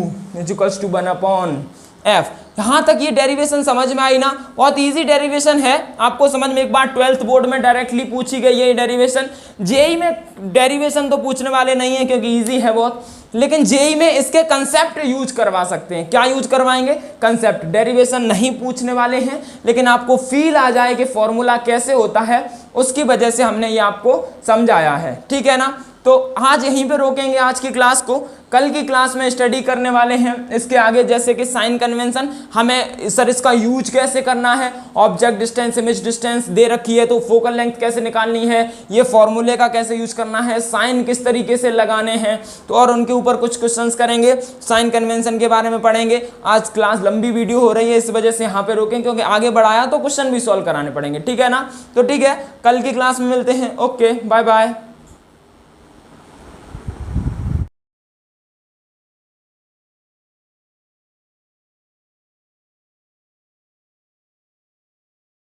equals to 1/F। यहाँ तक ये डेरिवेशन समझ में आई ना, बहुत इजी डेरिवेशन है, आपको समझ में एक बार 12th बोर्ड में डायरेक्टली पूछी गई है ये डेरिवेशन। जेई में डेरिवेशन तो पूछने वाले नहीं है क्योंकि इजी है बहुत, लेकिन जेई में इसके कंसेप्ट यूज करवा सकते हैं। क्या यूज करवाएंगे, कंसेप्ट, डेरिवेशन नहीं पूछने वाले हैं, लेकिन आपको फील आ जाए कि फॉर्मूला कैसे होता है, उसकी वजह से हमने ये आपको समझाया है, ठीक है ना। तो आज यहीं पे रोकेंगे आज की क्लास को, कल की क्लास में स्टडी करने वाले हैं इसके आगे, जैसे कि साइन कन्वेंशन, हमें सर इसका यूज कैसे करना है, ऑब्जेक्ट डिस्टेंस, इमेज डिस्टेंस दे रखी है तो फोकल लेंथ कैसे निकालनी है, ये फॉर्मूले का कैसे यूज करना है, साइन किस तरीके से लगाने हैं, तो और उनके ऊपर कुछ क्वेश्चंस करेंगे, साइन कन्वेंशन के बारे में पढ़ेंगे। आज क्लास लंबी वीडियो हो रही है इस वजह से यहाँ पे रोकें, क्योंकि आगे बढ़ाया तो क्वेश्चन भी सॉल्व कराने पड़ेंगे, ठीक है ना। तो ठीक है, कल की क्लास में मिलते हैं, ओके बाय बाय।